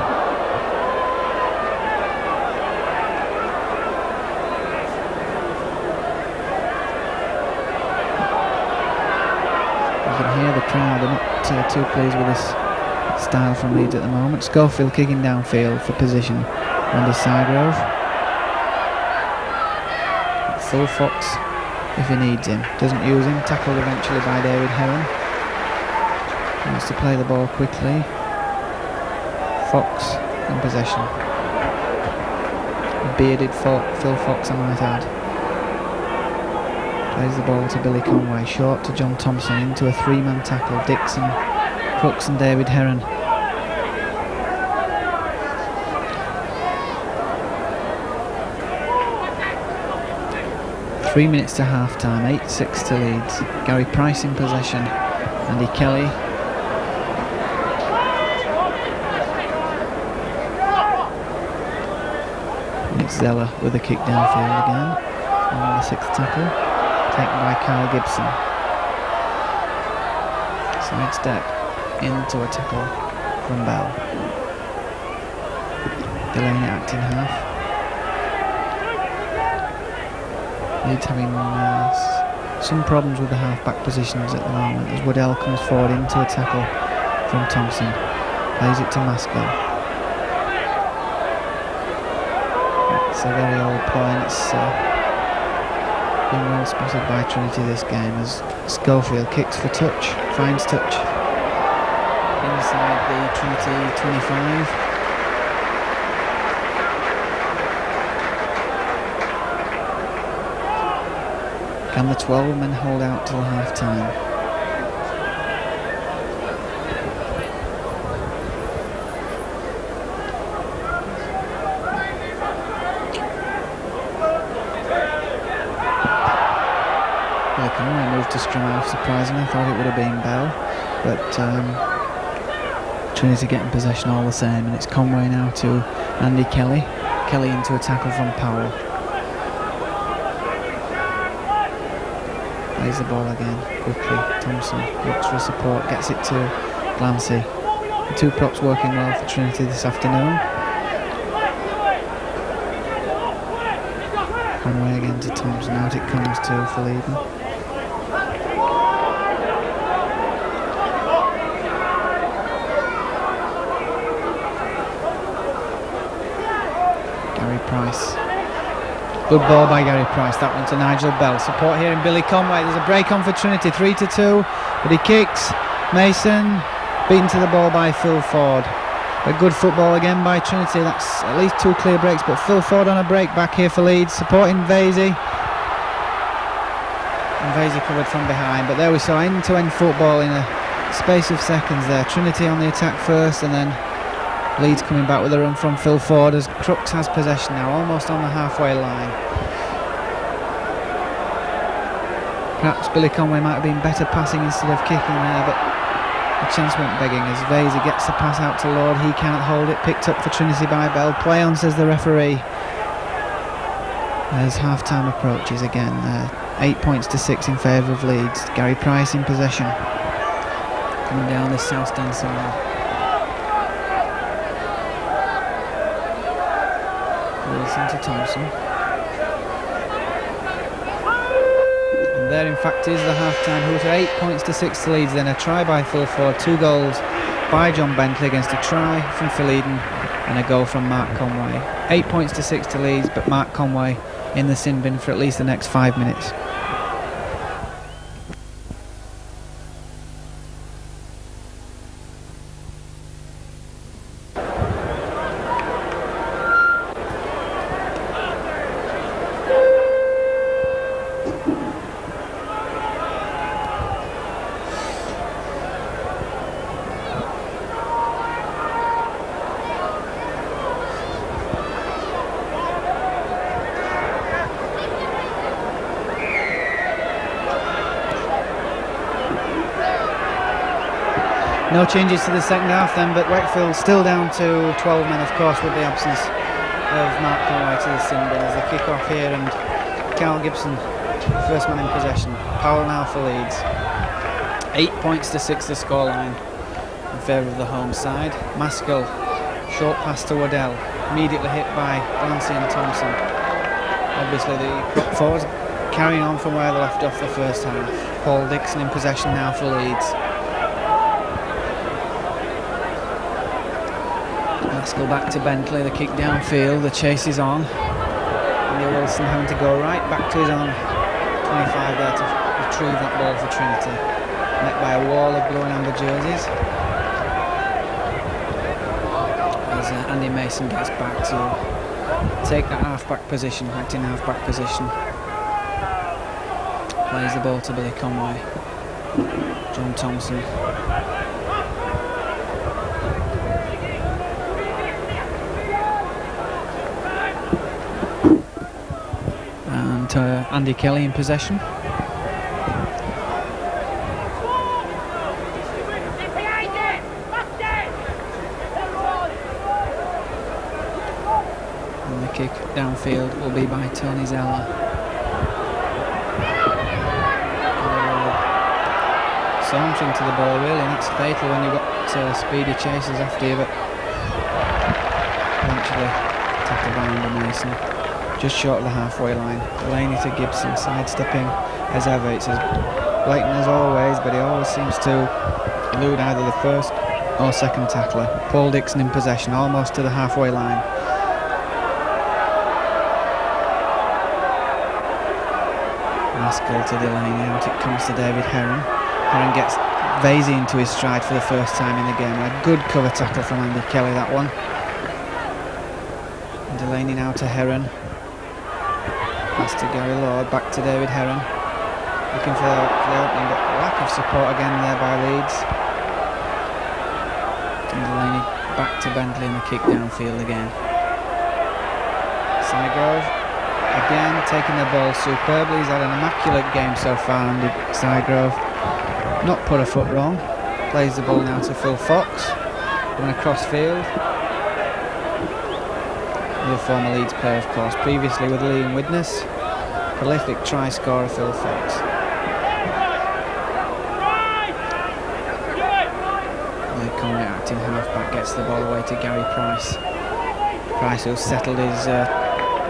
The crowd are not too pleased with this style from Leeds at the moment. Schofield kicking downfield for position. Randy Sigrove. Full Fox if he needs him. Doesn't use him. Tackled eventually by David Heron. Wants to play the ball quickly. Fox in possession. A bearded Phil Fox, I might add. Plays the ball to Billy Conway, short to John Thompson, into a three-man tackle. Dixon, Crooks and David Heron. Three minutes to half-time, 8-6 to Leeds. Gary Price in possession. Andy Kelly. It's Zeller with a kick downfield again. On the sixth tackle, taken by Kyle Gibson. Side step into a tackle from Bell. Delaney acting half. Leeds having some problems with the half-back positions at the moment as Waddell comes forward into a tackle from Thompson. Plays it to Maskell. It's a very old play, and it's been well spotted by Trinity this game as Schofield kicks for touch, finds touch inside the Trinity 25. Can the 12 men hold out till half time? Conway moved to scrum half, surprisingly. I thought it would have been Bell, but Trinity getting possession all the same, and it's Conway now to Andy Kelly. Kelly into a tackle from Powell. Plays the ball again quickly. Thompson looks for support, gets it to Glancy. The two props working well for Trinity this afternoon. Conway again to Thompson. Out it comes to Verleiden. Price. Good ball by Gary Price, that one to Nigel Bell. Support here in Billy Conway. There's a break on for Trinity, 3-2, but he kicks. Mason beaten to the ball by Phil Ford. A good football again by Trinity. That's at least two clear breaks, but Phil Ford on a break back here for Leeds, supporting Vasey. And Vasey covered from behind, but there we saw end-to-end football in a space of seconds there. Trinity on the attack first, and then Leeds coming back with a run from Phil Ford as Crooks has possession now, almost on the halfway line. Perhaps Billy Conway might have been better passing instead of kicking there, but the chance went begging as Vasey gets the pass out to Lord. He can't hold it, picked up for Trinity by Bell. Play on, says the referee. As half-time approaches again, 8 points to 6 in favour of Leeds. Gary Price in possession. Coming down this south stand side. Wilson to Thompson. And there in fact is the half-time hooter. 8 points to 6 to Leeds, then a try by Phil Ford, 2 goals by John Bentley against a try from Verleiden and a goal from Mark Conway. 8 points to 6 to Leeds, but Mark Conway in the sin bin for at least the next 5 minutes. No changes to the second half then, but Wakefield still down to 12 men, of course, with the absence of Mark Conway to the sin bin as they kick off here, and Carl Gibson, first man in possession. Powell now for Leeds. 8 points to 6 the scoreline in favour of the home side. Maskell, short pass to Waddell, immediately hit by Glancy and Thompson. Obviously the prop forwards carrying on from where they left off the first half. Paul Dixon in possession now for Leeds. Maskell back to Bentley, the kick downfield, the chase is on. Andy Wilson having to go right back to his own 25 there to retrieve that ball for Trinity. Met by a wall of blue and amber jerseys. As Andy Mason gets back to take that half-back position, acting half-back position. Plays the ball to Billy Conway. John Thompson. And Andy Kelly in possession. And the kick downfield will be by Tony Zeller. Sauntering to the ball really, and it's fatal when you've got speedy chasers after you, but eventually tackled by Andy Mason. Just short of the halfway line. Delaney to Gibson, sidestepping as ever. It's as blatant as always, but he always seems to elude either the first or second tackler. Paul Dixon in possession, almost to the halfway line. Maskell to Delaney, out it comes to David Heron. Heron gets Vasey into his stride for the first time in the game. A good cover tackle from Andy Kelly, that one. And Delaney now to Heron. Pass to Gary Lord, back to David Heron. Looking for the opening, but lack of support again there by Leeds. And Delaney back to Bentley in the kick downfield again. Sygrove again taking the ball superbly. He's had an immaculate game so far, Andy Sygrove. Not put a foot wrong. Plays the ball now to Phil Fox. Going across field. The former Leeds player, of course, previously with Liam Widnes. Prolific try scorer Phil Fox. The Conway acting halfback gets the ball away to Gary Price. Price, who's settled his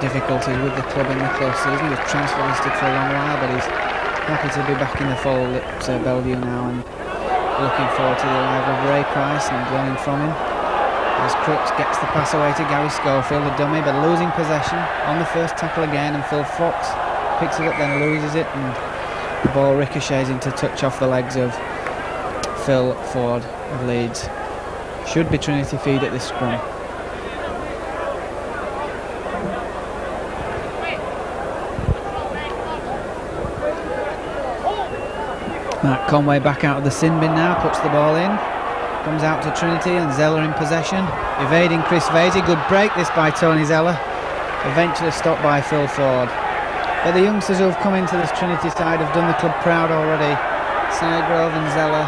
difficulties with the club in the close season. He was transfer listed for a long while, but he's happy to be back in the fold at Bellevue now, and looking forward to the arrival of Ray Price and learning from him. As Crooks gets the pass away to Gary Schofield, the dummy, but losing possession on the first tackle again, and Phil Fox picks it up, then loses it, and the ball ricochets into touch off the legs of Phil Ford of Leeds. Should be Trinity feed at this scrum. Matt Conway back out of the sin bin now, puts the ball in. Comes out to Trinity, and Zeller in possession. Evading Chris Vasey. Good break this by Tony Zeller. Eventually stopped by Phil Ford. But the youngsters who have come into this Trinity side have done the club proud already. Sygrove and Zeller.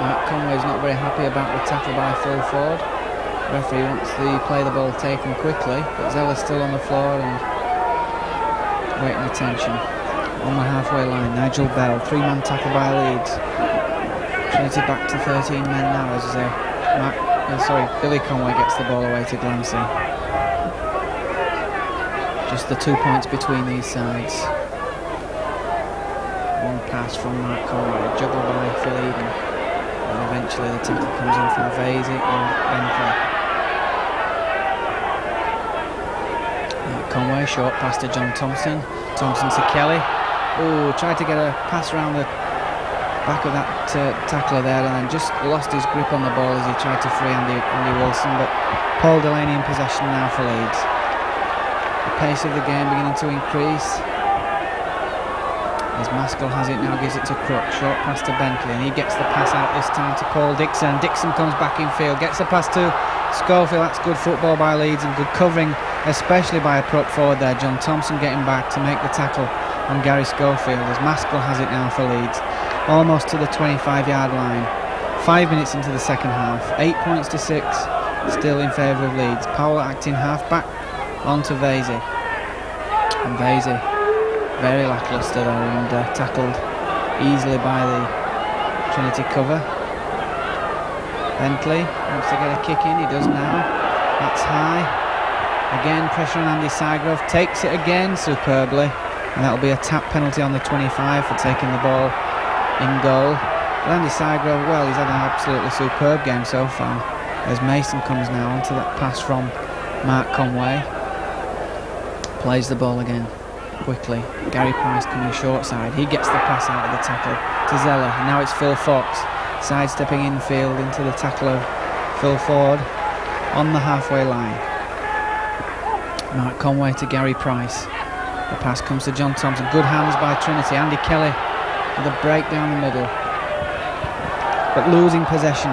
Matt Conway's not very happy about the tackle by Phil Ford. The referee wants the play the ball taken quickly, but Zeller's still on the floor and waiting attention. On the halfway line, Nigel Bell, three-man tackle by Leeds. Trinity back to 13 men now as Billy Conway gets the ball away to Glancy. Just the 2 points between these sides. One pass from Mark Conway, juggled by Phil Eden, and eventually the tackle comes in from Vasey and Bentley. Conway, short pass to John Thompson. Thompson to Kelly. Oh, tried to get a pass around the back of that tackler there, and then just lost his grip on the ball as he tried to free Andy Wilson. But Paul Delaney in possession now for Leeds. The pace of the game beginning to increase. As Maskell has it now, gives it to Crook. Short pass to Bentley, and he gets the pass out this time to Paul Dixon. Dixon comes back in field, gets the pass to Schofield. That's good football by Leeds and good covering, especially by a prop forward there. John Thompson getting back to make the tackle on Gary Schofield as Maskell has it now for Leeds. Almost to the 25-yard line. 5 minutes into the second half. 8 points to 6. Still in favour of Leeds. Powell acting half-back onto Vasey. And Vasey very lacklustre there and tackled easily by the Trinity cover. Bentley wants to get a kick in. He does now. That's high. Again, pressure on Andy Sygrove. Takes it again superbly. And that'll be a tap penalty on the 25 for taking the ball in goal. But Andy Sygrove, well, he's had an absolutely superb game so far. As Mason comes now onto that pass from Mark Conway. Plays the ball again quickly. Gary Price coming short side. He gets the pass out of the tackle to Zeller. And now it's Phil Fox sidestepping infield into the tackle of Phil Ford on the halfway line. Mark Conway to Gary Price. The pass comes to John Thompson. Good hands by Trinity. Andy Kelly with a break down the middle. But losing possession.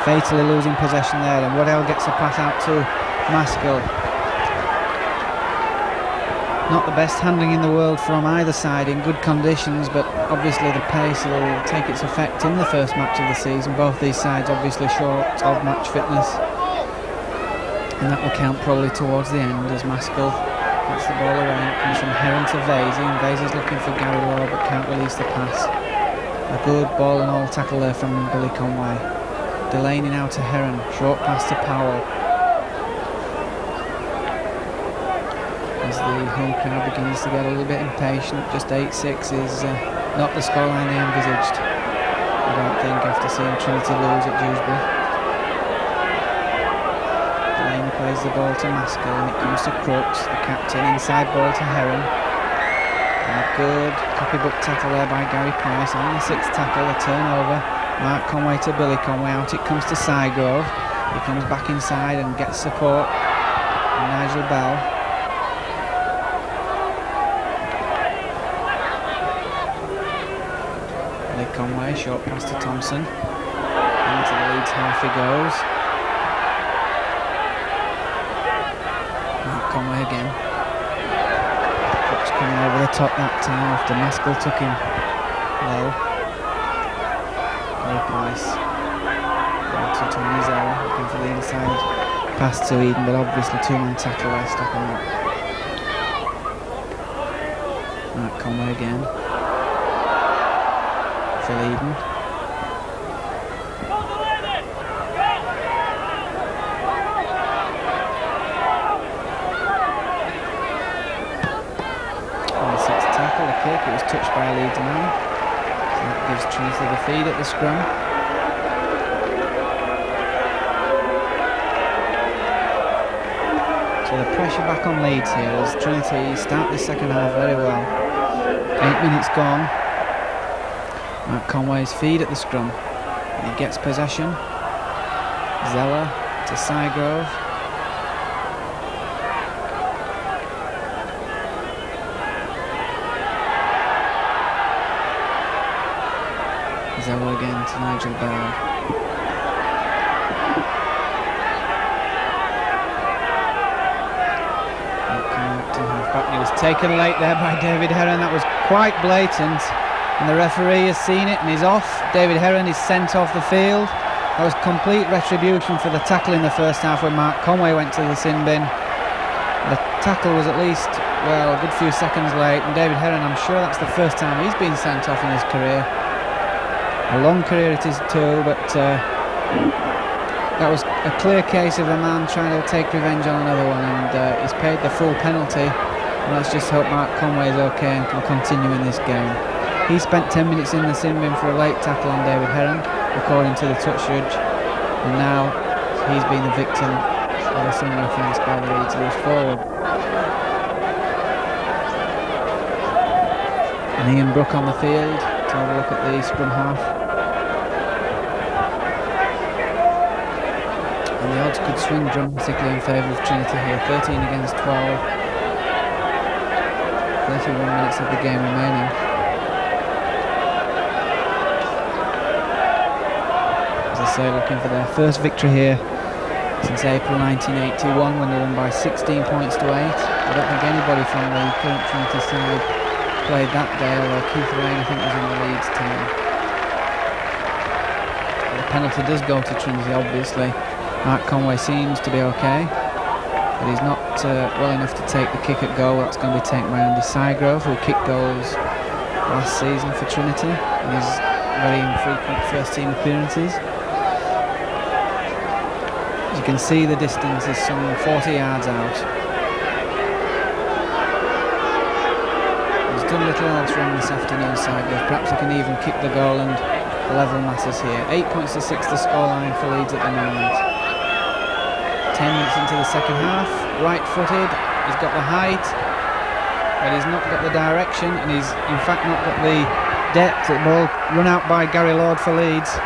Fatally losing possession there. And Waddell gets the pass out to Maskell. Not the best handling in the world from either side in good conditions, but obviously the pace will take its effect in the first match of the season. Both these sides obviously short of match fitness, and that will count probably towards the end as Maskell gets the ball away. It comes from Heron to Vasey, and Vasey's looking for Gary Law but can't release the pass. A good ball and all tackle there from Billy Conway. Delaney now to Heron, short pass to Powell. As the home crowd begins to get a little bit impatient, just 8-6 is not the scoreline they envisaged, I don't think, after seeing Trinity lose at Dewsbury. Delaney plays the ball to Maskell and it comes to Crooks, the captain, inside ball to Heron. And a good copybook tackle there by Gary Price. On the sixth tackle, a turnover. Mark Conway to Billy Conway, out it comes to Sygrove. He comes back inside and gets support from Nigel Bell. Conway, short pass to Thompson. Into the Leeds half he goes. Mark Conway again. Crooks coming over the top that time after Maskell took him low. Gary Price. To Tony Zella, looking for the inside pass to Eden, but obviously two-man tackle there, stopping that. Mark Conway again. Phil Eden. On the sixth tackle, a kick, it was touched by a Leeds man. So that gives Trinity the feed at the scrum. So the pressure back on Leeds here as Trinity start the second half very well. 8 minutes gone. Mark Conway's feed at the scrum. He gets possession. Zeller to Sygrove. Zeller again to Nigel Bell. He was taken late there by David Heron. That was quite blatant. And the referee has seen it and is off. David Heron is sent off the field. That was complete retribution for the tackle in the first half when Mark Conway went to the sin bin. The tackle was at least, well, a good few seconds late, and David Heron, I'm sure that's the first time he's been sent off in his career. A long career it is too, but that was a clear case of a man trying to take revenge on another one, and he's paid the full penalty. And let's just hope Mark Conway is okay and can continue in this game. He spent 10 minutes in the sin bin for a late tackle on David Heron, according to the touch judge, and now he's been the victim of a similar offence by the Leeds loose forward. And Ian Brook on the field to have a look at the scrum half. And the odds could swing dramatically in favour of Trinity here. 13 against 12. 31 minutes of the game remaining. Say, looking for their first victory here since April 1981 when they won by 16 points to 8. I don't think anybody from the current Trinity side played that day, although Keith Rain I think was in the Leeds team. The penalty does go to Trinity, obviously. Mark Conway seems to be okay, but he's not well enough to take the kick at goal. That's going to be taken by Andy Sygrove, who kicked goals last season for Trinity in his very infrequent first team appearances. You can see the distance is some 40 yards out. He's done little else wrong this afternoon, Sygrove. Perhaps he can even kick the goal and level matters here. 8 points to 6 the scoreline for Leeds at the moment. 10 minutes into the second half. Right-footed. He's got the height, but he's not got the direction, and he's in fact not got the depth. The ball run out by Gary Lord for Leeds.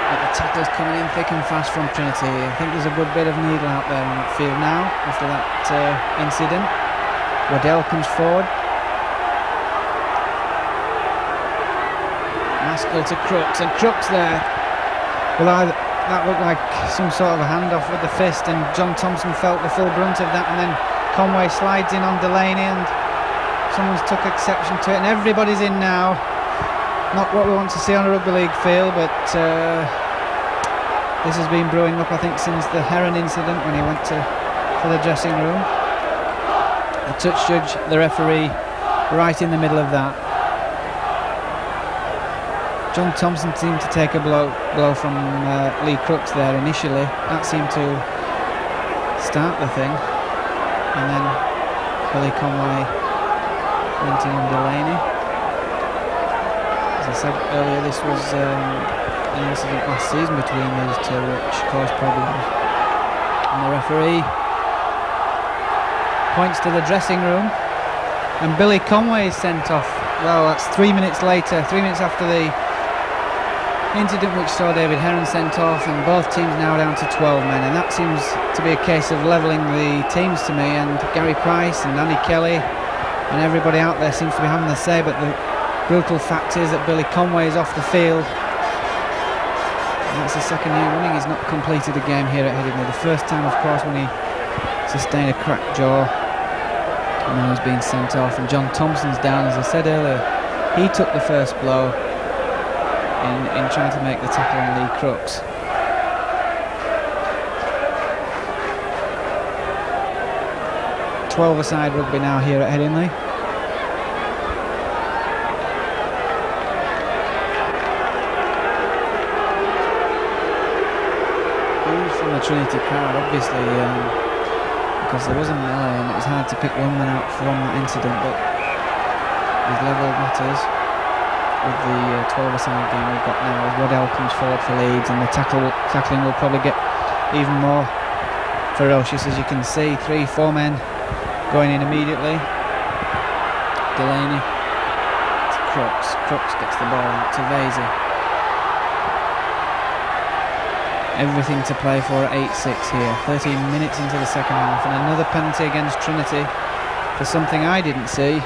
At the tackles coming in thick and fast from Trinity. I think there's a good bit of needle out there in the field now after that incident. Waddell comes forward. Maskell to Crooks, and Crooks there. Well, that looked like some sort of a handoff with the fist, and John Thompson felt the full brunt of that, and then Conway slides in on Delaney, and someone's took exception to it, and everybody's in now. Not what we want to see on a rugby league field, but this has been brewing up, I think, since the Heron incident when he went for the dressing room. The touch judge, the referee, right in the middle of that. John Thompson seemed to take a blow from Lee Crooks there initially. That seemed to start the thing. And then Billy Conway went in on Delaney. As I said earlier, this was an incident last season between these two which caused problems. And the referee points to the dressing room, and Billy Conway is sent off. Well, that's 3 minutes later, 3 minutes after the incident which saw David Heron sent off, and both teams now down to 12 men, and that seems to be a case of levelling the teams to me, and Gary Price and Andy Kelly and everybody out there seems to be having the say, but the brutal fact is that Billy Conway is off the field. And that's the second year running he's not completed a game here at Headingley. The first time, of course, when he sustained a cracked jaw, and now he's been sent off, and John Thompson's down, as I said earlier. He took the first blow in trying to make the tackle on Lee Crooks. "12-a-side rugby now here at Headingley. Booze from the Trinity crowd, obviously, because there was a melee and it was hard to pick one man out from that incident, but these level matters. With the 12-a-side game we've got now, as Waddell comes forward for Leeds, and the tackling will probably get even more ferocious, as you can see. 3-4 men going in immediately. Delaney to Crooks. Crooks gets the ball out to Vasey. Everything to play for at 8-6 here. 13 minutes into the second half, and another penalty against Trinity for something I didn't see,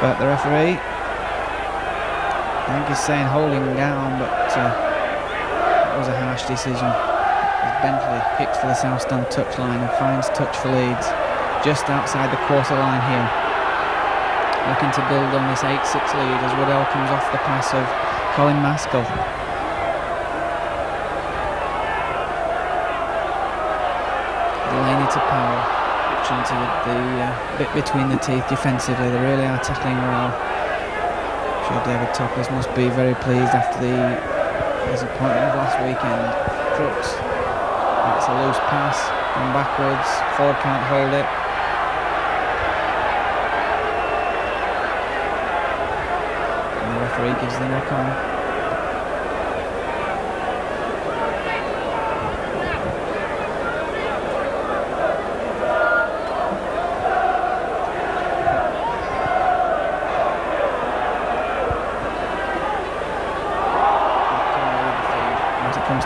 but the referee, I think he's saying holding down, but that was a harsh decision. As Bentley kicks for the south stand touchline and finds touch for Leeds just outside the quarter line here. Looking to build on this 8-6 lead as Waddell comes off the pass of Colin Maskell. Delaney to Powell. Trinity with the bit between the teeth defensively. They really are tackling well. Sure, David Toppers must be very pleased after the disappointment of last weekend. Crooks, that's a loose pass, gone backwards, Ford can't hold it. And the referee gives the knock on.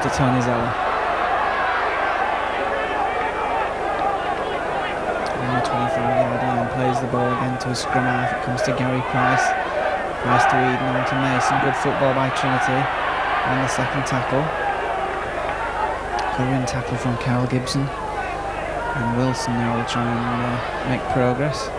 To Tony Zeller. On the 25-yard line, plays the ball again to a scrum half. It comes to Gary Price. Price to Eden, on to Mason. Good football by Trinity on the second tackle. Covering tackle from Carl Gibson. And Wilson now will try and make progress.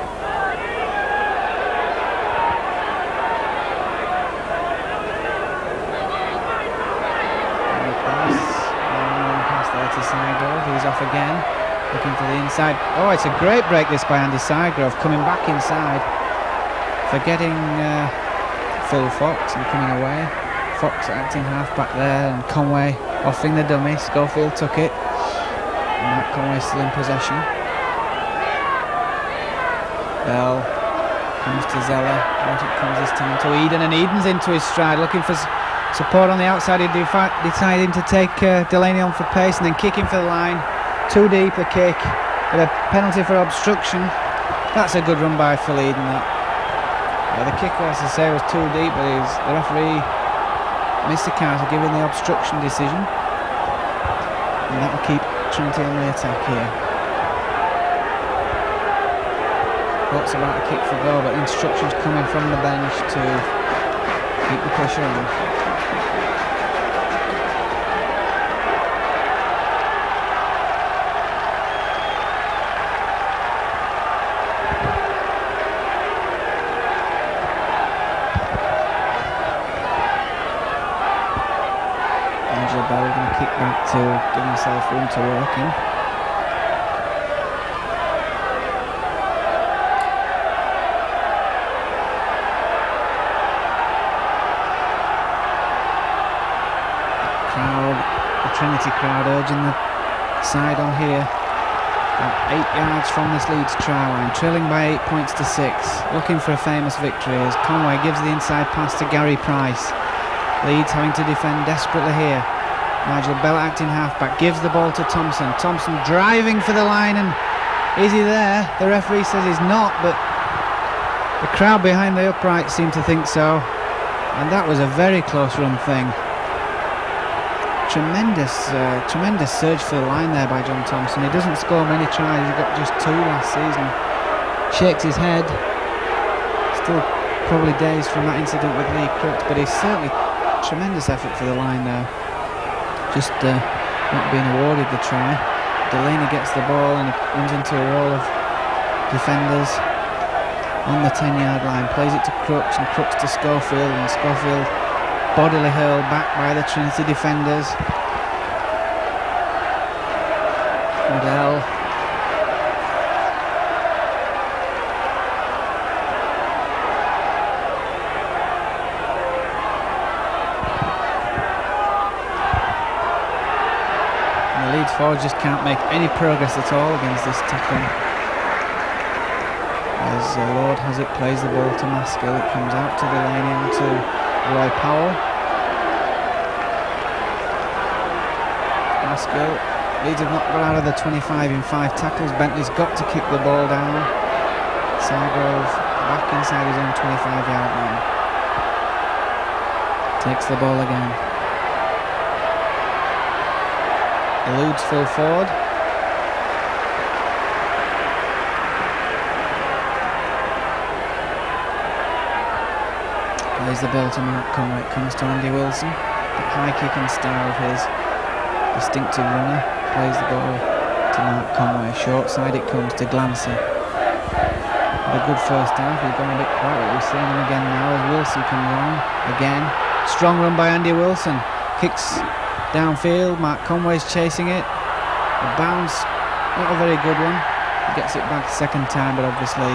He's off again, looking for the inside. Oh, it's a great break this by Andy Sygrove, coming back inside, forgetting Phil Fox and coming away. Fox acting half back there, and Conway offering the dummy. Schofield took it, and Matt Conway still in possession. Bell comes to Zeller, out it comes this time to Eden, and Eden's into his stride, looking for support on the outside. He deciding to take Delaney on for pace and then kicking for the line. Too deep a kick, with a penalty for obstruction. That's a good run by Phil Eden. That the kick, as I say, was too deep, but the referee Mr. Carter giving the obstruction decision, and that will keep Trinity on the attack here. Thoughts about a kick for goal, but instructions coming from the bench to keep the pressure on. Going to kick back to give himself room to work in. The Trinity crowd urging the side on here. About 8 yards from this Leeds try line, trailing by 8 points to 6, looking for a famous victory as Conway gives the inside pass to Gary Price. Leeds having to defend desperately here. Nigel Bell acting halfback, gives the ball to Thompson. Thompson driving for the line, and is he there? The referee says he's not, but the crowd behind the upright seem to think so. And that was a very close run thing. Tremendous surge for the line there by John Thompson. He doesn't score many tries, he got just 2 last season. Shakes his head. Still probably dazed from that incident with Lee Crooks, but he's certainly tremendous effort for the line there. Just not being awarded the try. Delaney gets the ball and runs into a roll of defenders on the 10-yard line, plays it to Crooks, and Crooks to Schofield, and Schofield bodily hurled back by the Trinity defenders. Waddell. Leeds forwards just can't make any progress at all against this tackling. As Lord has it, plays the ball to Maskill, it comes out to Delaney and to Roy Powell. Maskill, Leeds have not got out of the 25 in 5 tackles. Bentley's got to kick the ball down. Sargrove back inside his own 25-yard line. Takes the ball again. Eludes full forward. Plays the ball to Mark Conway. It comes to Andy Wilson. That high kicking style of his, distinctive runner. Plays the ball to Mark Conway. Short side it comes to Glancy. Had a good first half. He's gone a bit quiet. We're seeing him again now as Wilson comes on. Again. Strong run by Andy Wilson. Kicks downfield, Mark Conway's chasing it. A bounce, not a very good one. He gets it back the second time, but obviously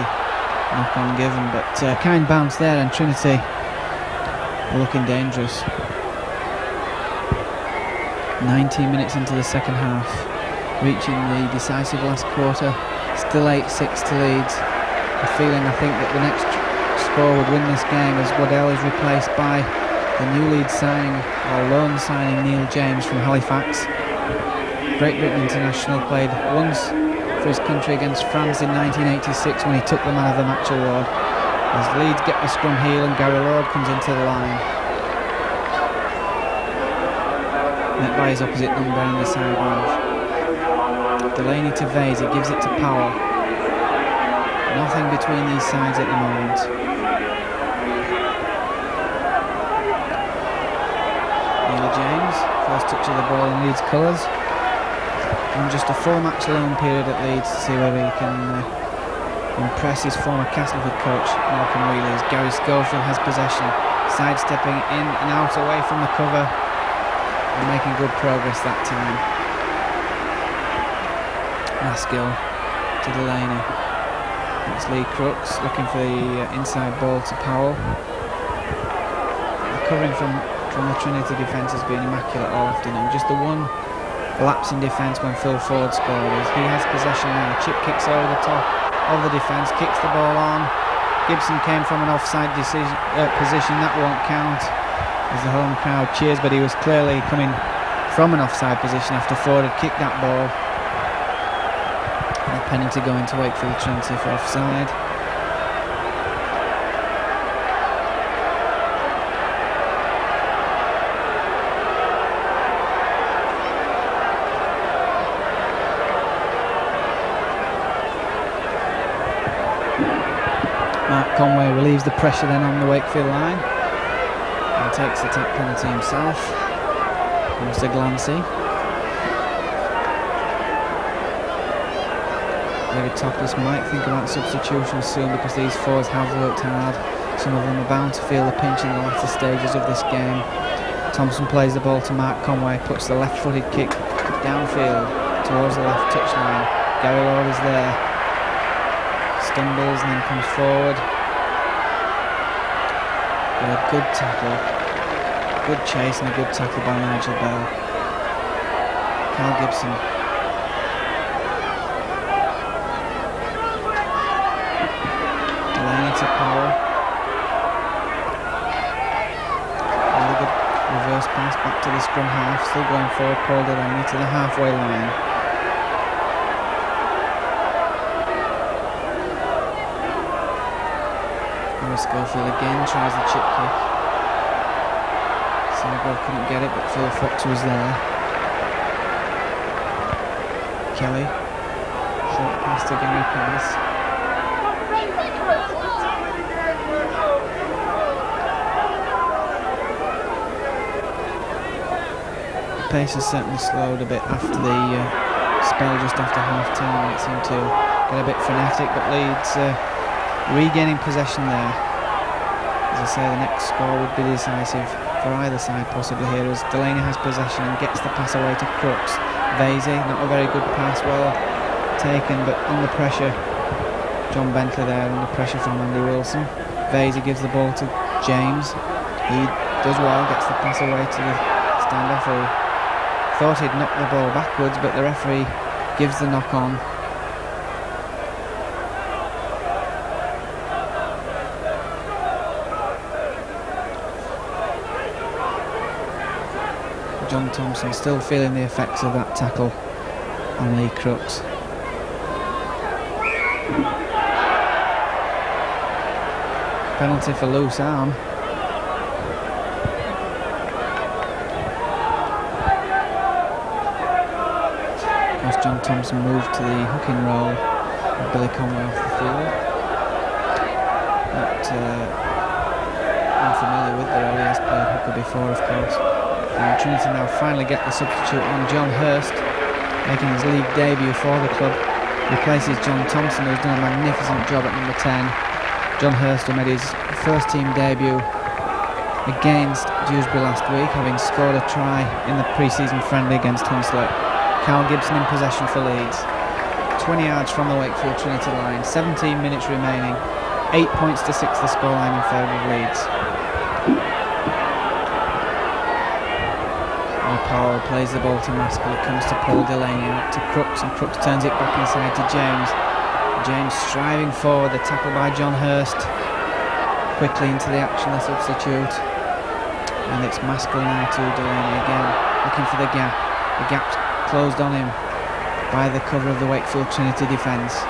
knock on given. But kind bounce there, and Trinity looking dangerous. 19 minutes into the second half, reaching the decisive last quarter. Still 8-6 to Leeds. A feeling, I think, that the next score would win this game as Waddell is replaced by the new Leeds signing, or loan signing, Neil James from Halifax. Great Britain international, played once for his country against France in 1986 when he took the man of the match award. As Leeds get the scrum heel and Gary Lord comes into the line. Met by his opposite number Andy Sargrove. Delaney to Vase, he gives it to Powell. Nothing between these sides at the moment. Neil James, first touch of the ball in Leeds colours. And just a 4-match loan period at Leeds to see whether he can impress his former Castleford coach Malcolm Wheely. As Gary Schofield has possession, sidestepping in and out away from the cover and making good progress that time. Maskill to Delaney. It's Lee Crooks looking for the inside ball to Powell. The covering from the Trinity defence has been immaculate all afternoon. Just the one lapse in defence when Phil Ford scored. As he has possession now. Chip kicks over the top of the defence, kicks the ball on. Gibson came from an offside position, that won't count as the home crowd cheers, but he was clearly coming from an offside position after Ford had kicked that ball. And a penalty going to Wakefield Trinity for offside. Conway relieves the pressure then on the Wakefield line and takes the tap penalty himself. Comes to Glancy. David Topless might think about substitution soon because these forwards have worked hard. Some of them are bound to feel the pinch in the latter stages of this game. Thompson plays the ball to Mark Conway, puts the left-footed kick downfield towards the left touchline. Gary Lord is there, stumbles and then comes forward. With a good tackle, good chase and a good tackle by Nigel Bell. Carl Gibson. Delaney to Powell. Really good reverse pass back to the scrum half, still going forward. Paul Delaney to the halfway line. Schofield again tries the chip kick. Senegal couldn't get it, but Phil Fox was there. Kelly, short pass to Gary Price. The pace has certainly slowed a bit after the spell just after half time. It seemed to get a bit frenetic, but Leeds regaining possession there. As I say, the next score would be decisive for either side possibly here, as Delaney has possession and gets the pass away to Crooks. Vasey, not a very good pass, well taken, but under pressure. John Bentley there under pressure from Andy Wilson. Vasey gives the ball to James. He does well, gets the pass away to the standoff, who thought he'd knocked the ball backwards, but the referee gives the knock on. John Thompson still feeling the effects of that tackle on Lee Crooks. Penalty for loose arm. As John Thompson moved to the hooking role with Billy Conway off the field. Not unfamiliar with the role, he has played hooker before, of course. And Trinity now finally get the substitute on. John Hurst, making his league debut for the club, replaces John Thompson, who's done a magnificent job at number 10. John Hurst, who made his first team debut against Dewsbury last week, having scored a try in the pre-season friendly against Hunslet. Carl Gibson in possession for Leeds. 20 yards from the Wakefield Trinity line, 17 minutes remaining, 8 points to 6 the scoreline in favour of Leeds. Powell plays the ball to Maskell. It comes to Paul Delaney, out to Crooks, and Crooks turns it back inside to James. James striving forward, the tackle by John Hurst. Quickly into the action, the substitute. And it's Maskell now to Delaney again, looking for the gap. The gap's closed on him by the cover of the Wakefield Trinity defence.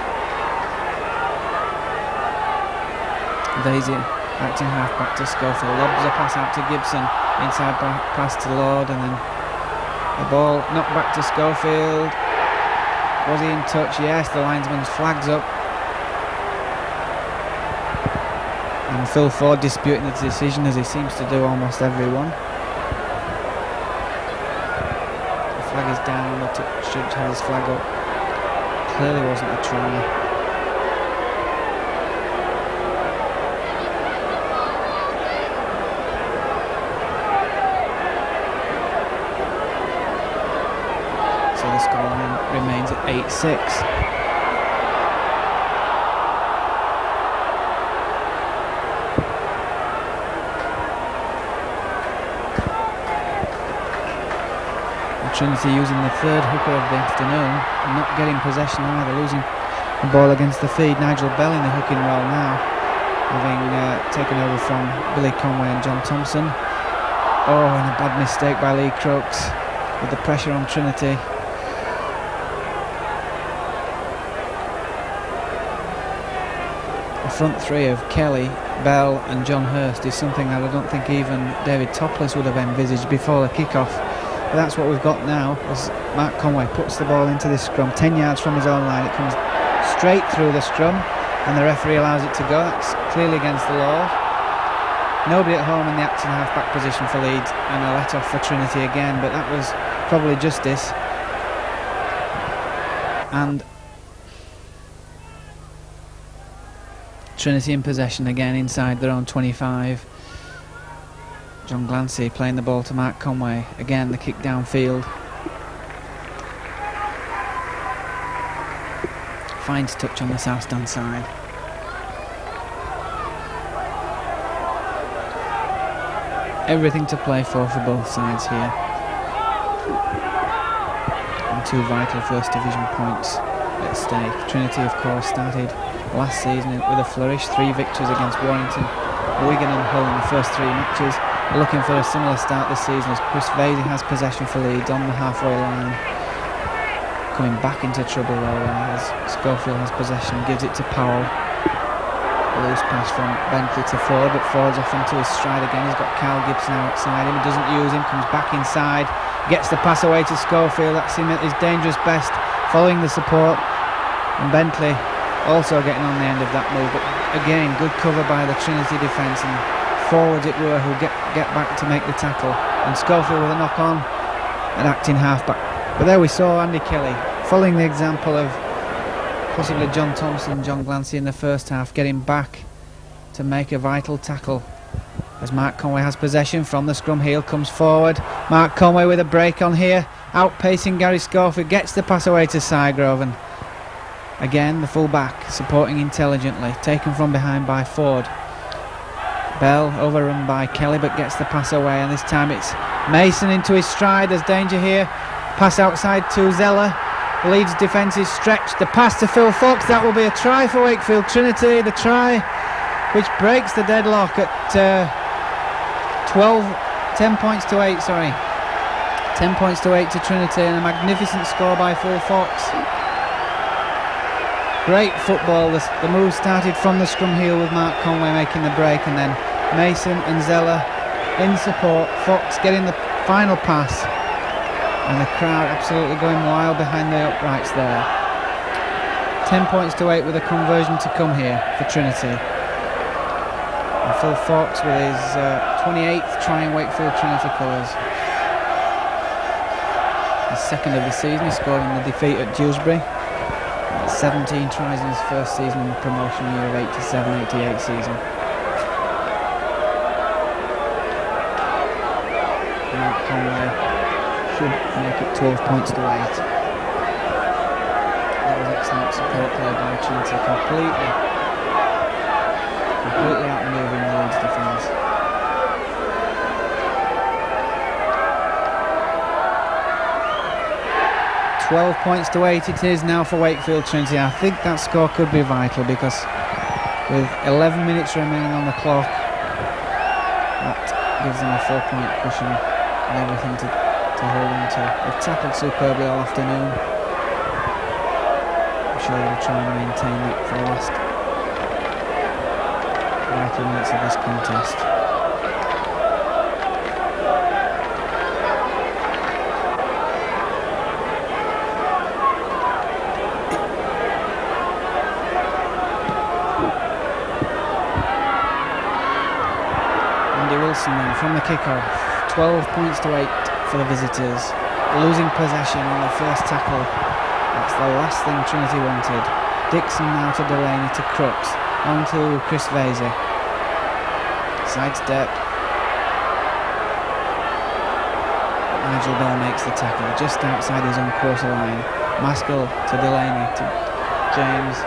Vasey acting half back to Schofield, lobs a pass out to Gibson, inside pass to Lord, and then the ball knocked back to Schofield. Was he in touch? Yes, the linesman's flags up. And Phil Ford disputing the decision, as he seems to do almost everyone. The flag is down, but it should have his flag up. Clearly wasn't a try. Remains at 8-6. Trinity using the third hooker of the afternoon, not getting possession either, losing the ball against the feed. Nigel Bell in the hooking role now, having taken over from Billy Conway and John Thompson. Oh, and a bad mistake by Lee Crooks with the pressure on Trinity. Front three of Kelly, Bell and John Hurst is something that I don't think even David Topless would have envisaged before the kick-off. But that's what we've got now, as Mark Conway puts the ball into this scrum, 10 yards from his own line. It comes straight through the scrum. and the referee allows it to go. That's clearly against the law. Nobody at home in the acting half-back position for Leeds, and a let-off for Trinity again, but that was probably justice. And Trinity in possession again inside their own 25. John Glancy playing the ball to Mark Conway. Again the kick downfield. Finds touch on the south stand side. Everything to play for both sides here. And 2 vital First Division points at stake. Trinity, of course, started last season with a flourish. 3 victories against Warrington, Wigan and Hull in the first 3 matches. Looking for a similar start this season as Chris Vasey has possession for Leeds on the halfway line. Coming back into trouble though as Schofield has possession, gives it to Powell. A loose pass from Bentley to Ford, but Ford's off into his stride again. He's got Carl Gibson outside him, he doesn't use him, comes back inside, gets the pass away to Schofield. That's him at his dangerous best, following the support. And Bentley also getting on the end of that move, but again good cover by the Trinity defence, and forwards it were who get back to make the tackle. And Schofield with a knock on at acting halfback. But there we saw Andy Kelly following the example of possibly John Thompson, John Glancy in the first half, getting back to make a vital tackle as Mark Conway has possession from the scrum heel, comes forward. Mark Conway with a break on here, outpacing Gary Schofield, gets the pass away to Sygrove, and again the full back supporting intelligently, taken from behind by Ford. Bell overrun by Kelly but gets the pass away, and this time it's Mason into his stride. There's danger here, pass outside to Zeller. Leeds defence is stretched, the pass to Phil Fox. That will be a try for Wakefield Trinity, the try which breaks the deadlock at 10 points to 8 to Trinity, and a magnificent score by Phil Fox. Great football. The move started from the scrum heel with Mark Conway making the break, and then Mason and Zeller in support, Fox getting the final pass, and the crowd absolutely going wild behind the uprights there. 10 points to 8 with a conversion to come here for Trinity. And Phil Fox with his 28th try in Wakefield Trinity colours. His second of the season. He scored in the defeat at Dewsbury. 17 tries in his first season in the promotion year of 87-88 season. Mark Conway should make it 12 points to 8. That was excellent support play by Trinity, completely outmaneuvering the Leeds defence. £12 points to 8 it is now for Wakefield Trinity. I think that score could be vital, because with 11 minutes remaining on the clock, that gives them a 4-point cushion and everything to hold on to. They've tackled superbly all afternoon. I'm sure they'll try and maintain that for the last vital minutes of this contest. Then from the kick-off, 12 points to 8 for the visitors. Losing possession on the first tackle, that's the last thing Trinity wanted. Dixon now to Delaney to Crooks, on to Chris Vasey. Sidestep. Nigel Bell makes the tackle just outside his own quarter line. Maskell to Delaney to James.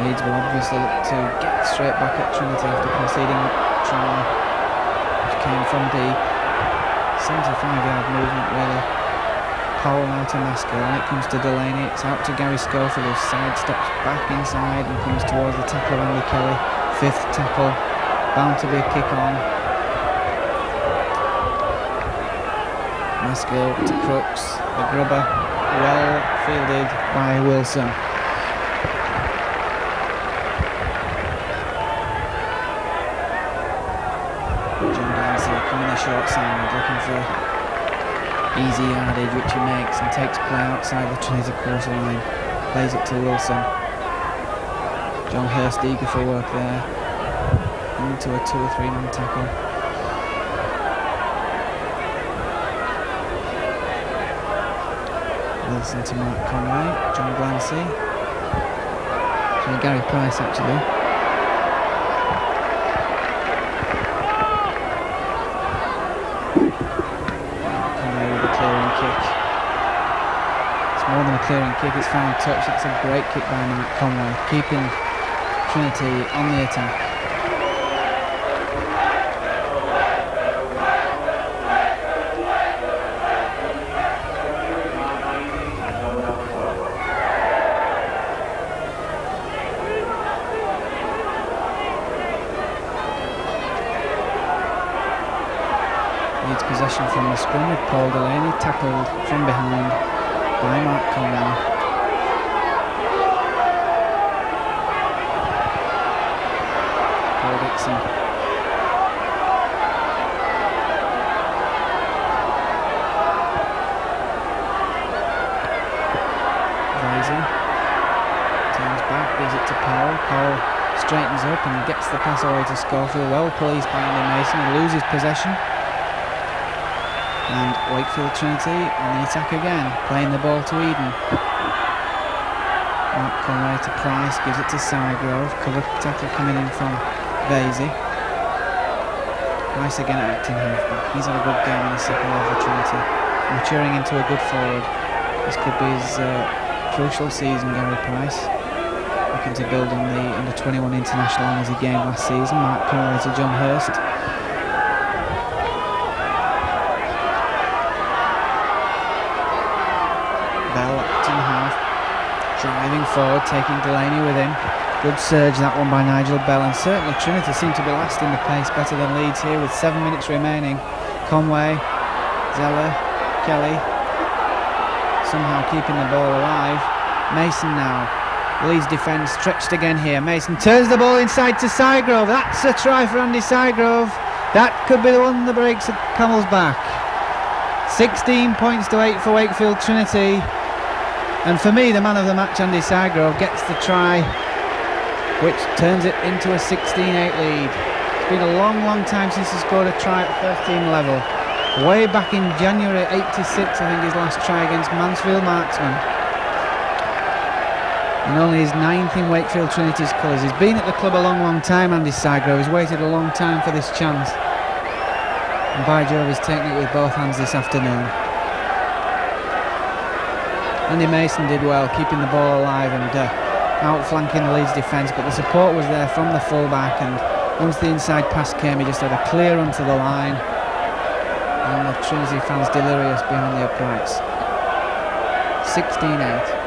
Leeds will obviously look to get straight back at Trinity after conceding that try, which came from deep. 75-yard movement really. Powell now to Maskell, and it comes to Delaney. It's out to Gary Schofield, who sidesteps back inside and comes towards the tackle of Andy Kelly. 5th tackle, bound to be a kick on. Maskell to Crooks, the grubber, well fielded by Wilson. Short side, looking for Easy yardage which he makes and takes play outside the Trinity quarter line. Plays it to Wilson. John Hurst eager for work there. Into a 2 or 3 man tackle. Wilson to Mark Conway. John Glancy. Gary Price actually. Conway with a clearing kick. It's more than a clearing kick, it's found touch. That's a great kick by Mark Conway, keeping Trinity on the attack. Leeds possession from the scrum with Paul Delaney tackled from behind by Mark Conway. Paul Dixon. Vazy turns back, gives it to Powell. Powell straightens up and gets the pass away to Schofield. Well policed by Andy Mason. He loses possession. And Wakefield Trinity on the attack again, playing the ball to Eden. Mark Conway to Price, gives it to Sygrove. Cover tackle coming in from Vazy. Price again acting halfback. He's had a good game in the second half for Trinity, maturing into a good forward. This could be his crucial season, Gary Price. Looking to build on the under-21 international honours he gained last season. Mark Conway to John Hurst. Driving forward, taking Delaney with him. Good surge that one by Nigel Bell, and certainly Trinity seem to be last in the pace, better than Leeds here with 7 minutes remaining. Conway, Zeller, Kelly, somehow keeping the ball alive. Mason now. Leeds defence stretched again here. Mason turns the ball inside to Sygrove. That's a try for Andy Sygrove. That could be the one that breaks the camel's back. 16 points to 8 for Wakefield Trinity. And for me, the man of the match, Andy Sygrove, gets the try, which turns it into a 16-8 lead. It's been a long, long time since he scored a try at first team level. Way back in January '86, I think, his last try against Mansfield Marksmen. And only his 9th in Wakefield Trinity's colours. He's been at the club a long, long time, Andy Sygrove. He's waited a long time for this chance. And by Jove, he's taken it with both hands this afternoon. Andy Mason did well, keeping the ball alive and outflanking the Leeds defence, but the support was there from the fullback, and once the inside pass came, he just had a clear run to the line, and the Trinity fans delirious behind the uprights. 16-8.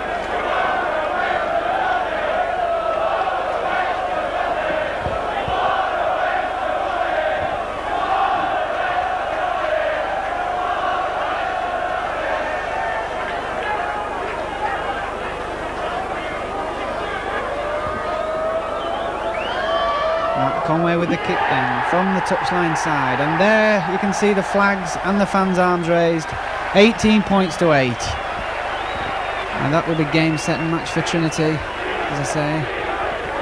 Conway with the kick down from the touchline side, and there you can see the flags and the fans' arms raised. 18 points to 8, and that will be game, set and match for Trinity. As I say,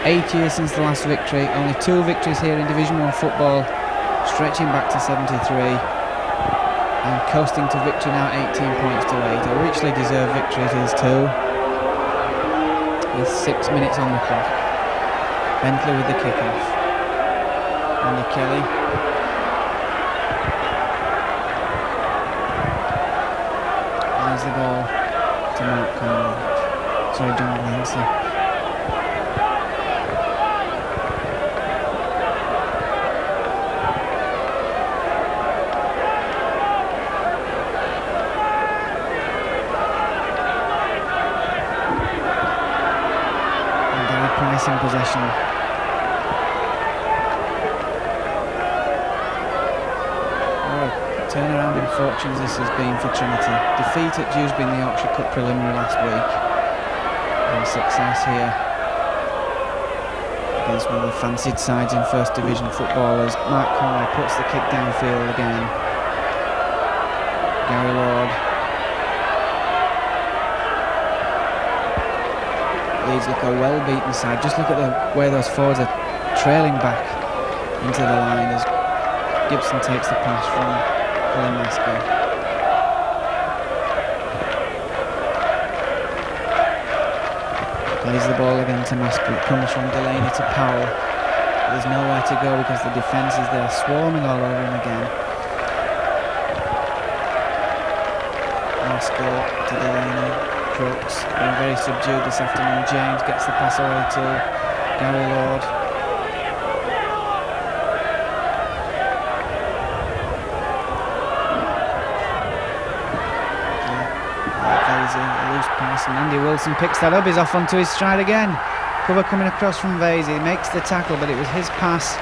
8 years since the last victory, only 2 victories here in Division 1 football, stretching back to 73 and coasting to victory now. 18 points to 8, a richly deserved victory it is too, with 6 minutes on the clock. Bentley with the kick-off. Andy Kelly. There's the ball to Mark Conway. Sorry, John Glancy. And Gary Price in possession. Turnaround in fortunes this has been for Trinity. Defeat at Dewsbury in the Yorkshire Cup preliminary last week, and success here against one of the fancied sides in First Division footballers. Mark Conway puts the kick downfield again. Gary Lord. Leeds look a well-beaten side. Just look at the way those forwards are trailing back into the line as Gibson takes the pass from Colin Maskell. Plays the ball again to Maskell. It comes from Delaney to Powell. There's nowhere to go because the defence is there, swarming all over him again. Maskell to Delaney. Crooks being very subdued this afternoon. James gets the pass away to Gary Lord. Vasey, a loose pass, and Andy Wilson picks that up. He's off onto his stride again. Cover coming across from Vasey. He makes the tackle, but it was his pass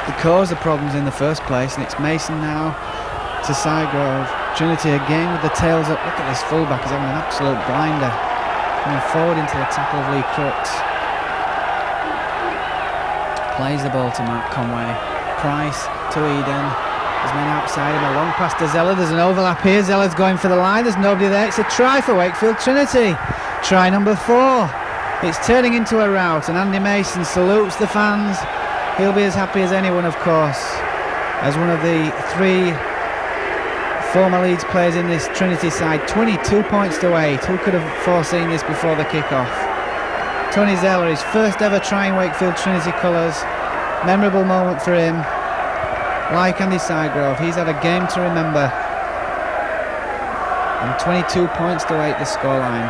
that caused the problems in the first place, and it's Mason now to Sidegrove. Trinity again with the tails up. Look at this fullback, he's having an absolute blinder. Coming forward into the tackle of Lee Crooks. Plays the ball to Mark Conway. Price to Eden. There's men outside him. A long pass to Zeller. There's an overlap here. Zeller's going for the line. There's nobody there. It's a try for Wakefield Trinity. Try number 4. It's turning into a rout, and Andy Mason salutes the fans. He'll be as happy as anyone, of course, as one of the 3 former Leeds players in this Trinity side. 22 points to 8. Who could have foreseen this before the kick-off? Tony Zeller, his first ever try in Wakefield Trinity colours. Memorable moment for him. Like Andy Sidegrove, he's had a game to remember. And 22 points to 8 the scoreline.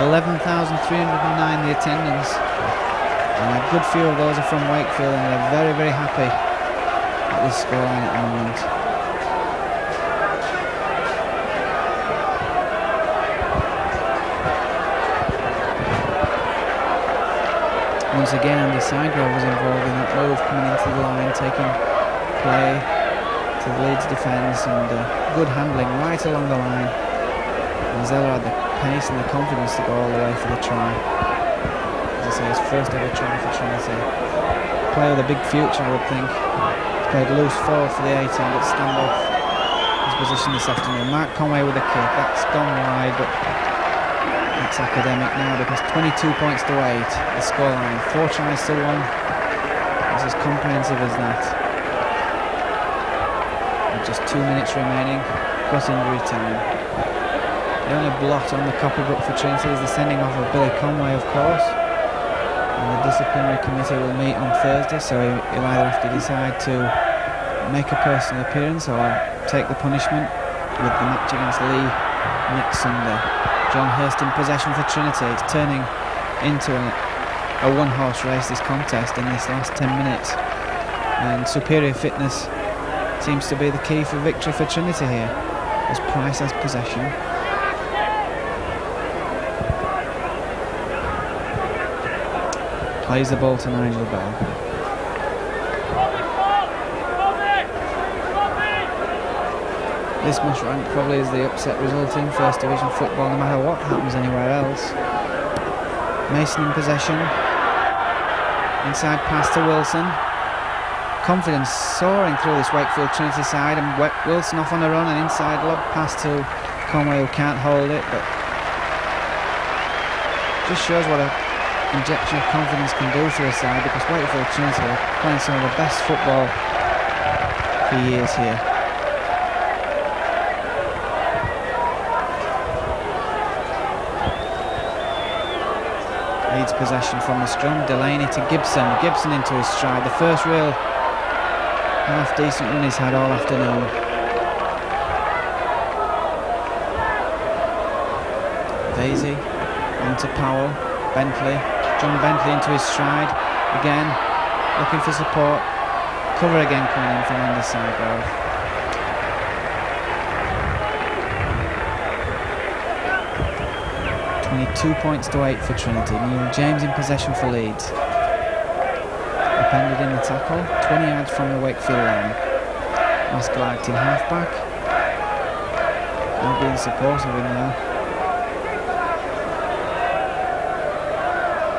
11,309 the attendance. And a good few of those are from Wakefield, and they're very, very happy at this scoreline at the moment. Once again, Andy Sidegrove was involved in that move, coming into the line, taking play to the Leeds defence, and good handling right along the line. And Zeller had the pace and the confidence to go all the way for the try. As I say, his first ever try for Trinity. Player with a big future, I would think. Played loose forward for the 18, but stand off his position this afternoon. Mark Conway with a kick, that's gone wide, but it's academic now because 22 points to 8, the scoreline. 4 tries to 1. It's as comprehensive as that. With just 2 minutes remaining, plus injury time. The only blot on the copybook for Trinity is the sending off of Billy Conway, of course. And the disciplinary committee will meet on Thursday, so he'll either have to decide to make a personal appearance or take the punishment with the match against Lee next Sunday. John Hurst in possession for Trinity. It's turning into a one-horse race, this contest, in this last 10 minutes. And superior fitness seems to be the key for victory for Trinity here, as Price has possession. Plays the ball to Nigel Bell. This must rank probably as the upset result in First Division football, no matter what happens anywhere else. Mason in possession. Inside pass to Wilson. Confidence soaring through this Wakefield Trinity side, and Wilson off on a run, and inside lob pass to Conway, who can't hold it, but just shows what a injection of confidence can do for a side, because Wakefield Trinity are playing some of the best football for years here. Leeds possession from the scrum. Delaney to Gibson. Gibson into his stride. The first real half decent run he's had all afternoon. Vasey on to Powell. Bentley. John Bentley into his stride. Again, looking for support. Cover again coming in from Andy Sidegrove. 22 points to 8 for Trinity. Neil James in possession for Leeds. Upended in the tackle, 20 yards from the Wakefield line. Maskell acting half-back. Not being supportive in there.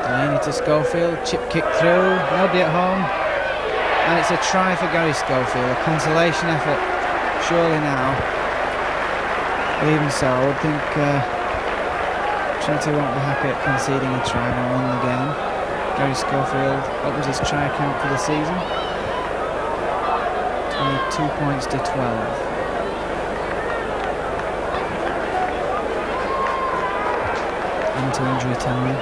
Delaney to Schofield, chip kick through, nobody at home. And it's a try for Gary Schofield, a consolation effort surely now. But even so, I would think Trinity won't be happy at conceding a try and won the game. Gary Schofield opens his try count for the season. 22 points to 12. Into injury time.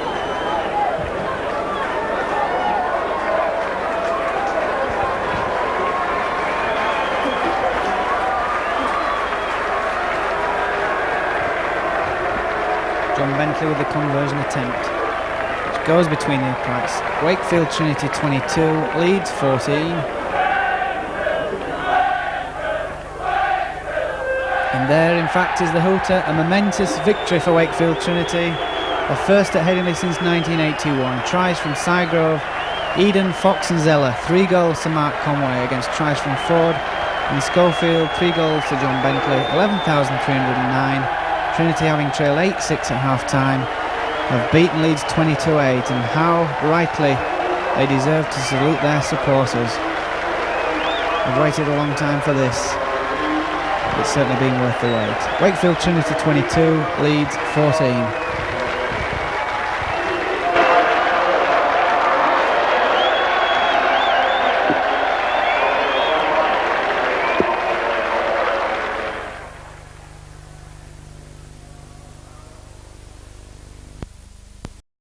John Bentley with the conversion attempt, which goes between the uprights. Wakefield Trinity 22, Leeds 14. And there, in fact, is the hooter, a momentous victory for Wakefield Trinity. The first at Headingley since 1981. Tries from Sygrove, Eden, Fox and Zeller. 3 goals to Mark Conway against tries from Ford and Schofield. 3 goals to John Bentley. 11,309. Trinity, having trailed 8-6 at half-time, have beaten Leeds 22-8, and how rightly they deserve to salute their supporters. I've waited a long time for this. It's certainly been worth the wait. Wakefield Trinity 22, Leeds 14.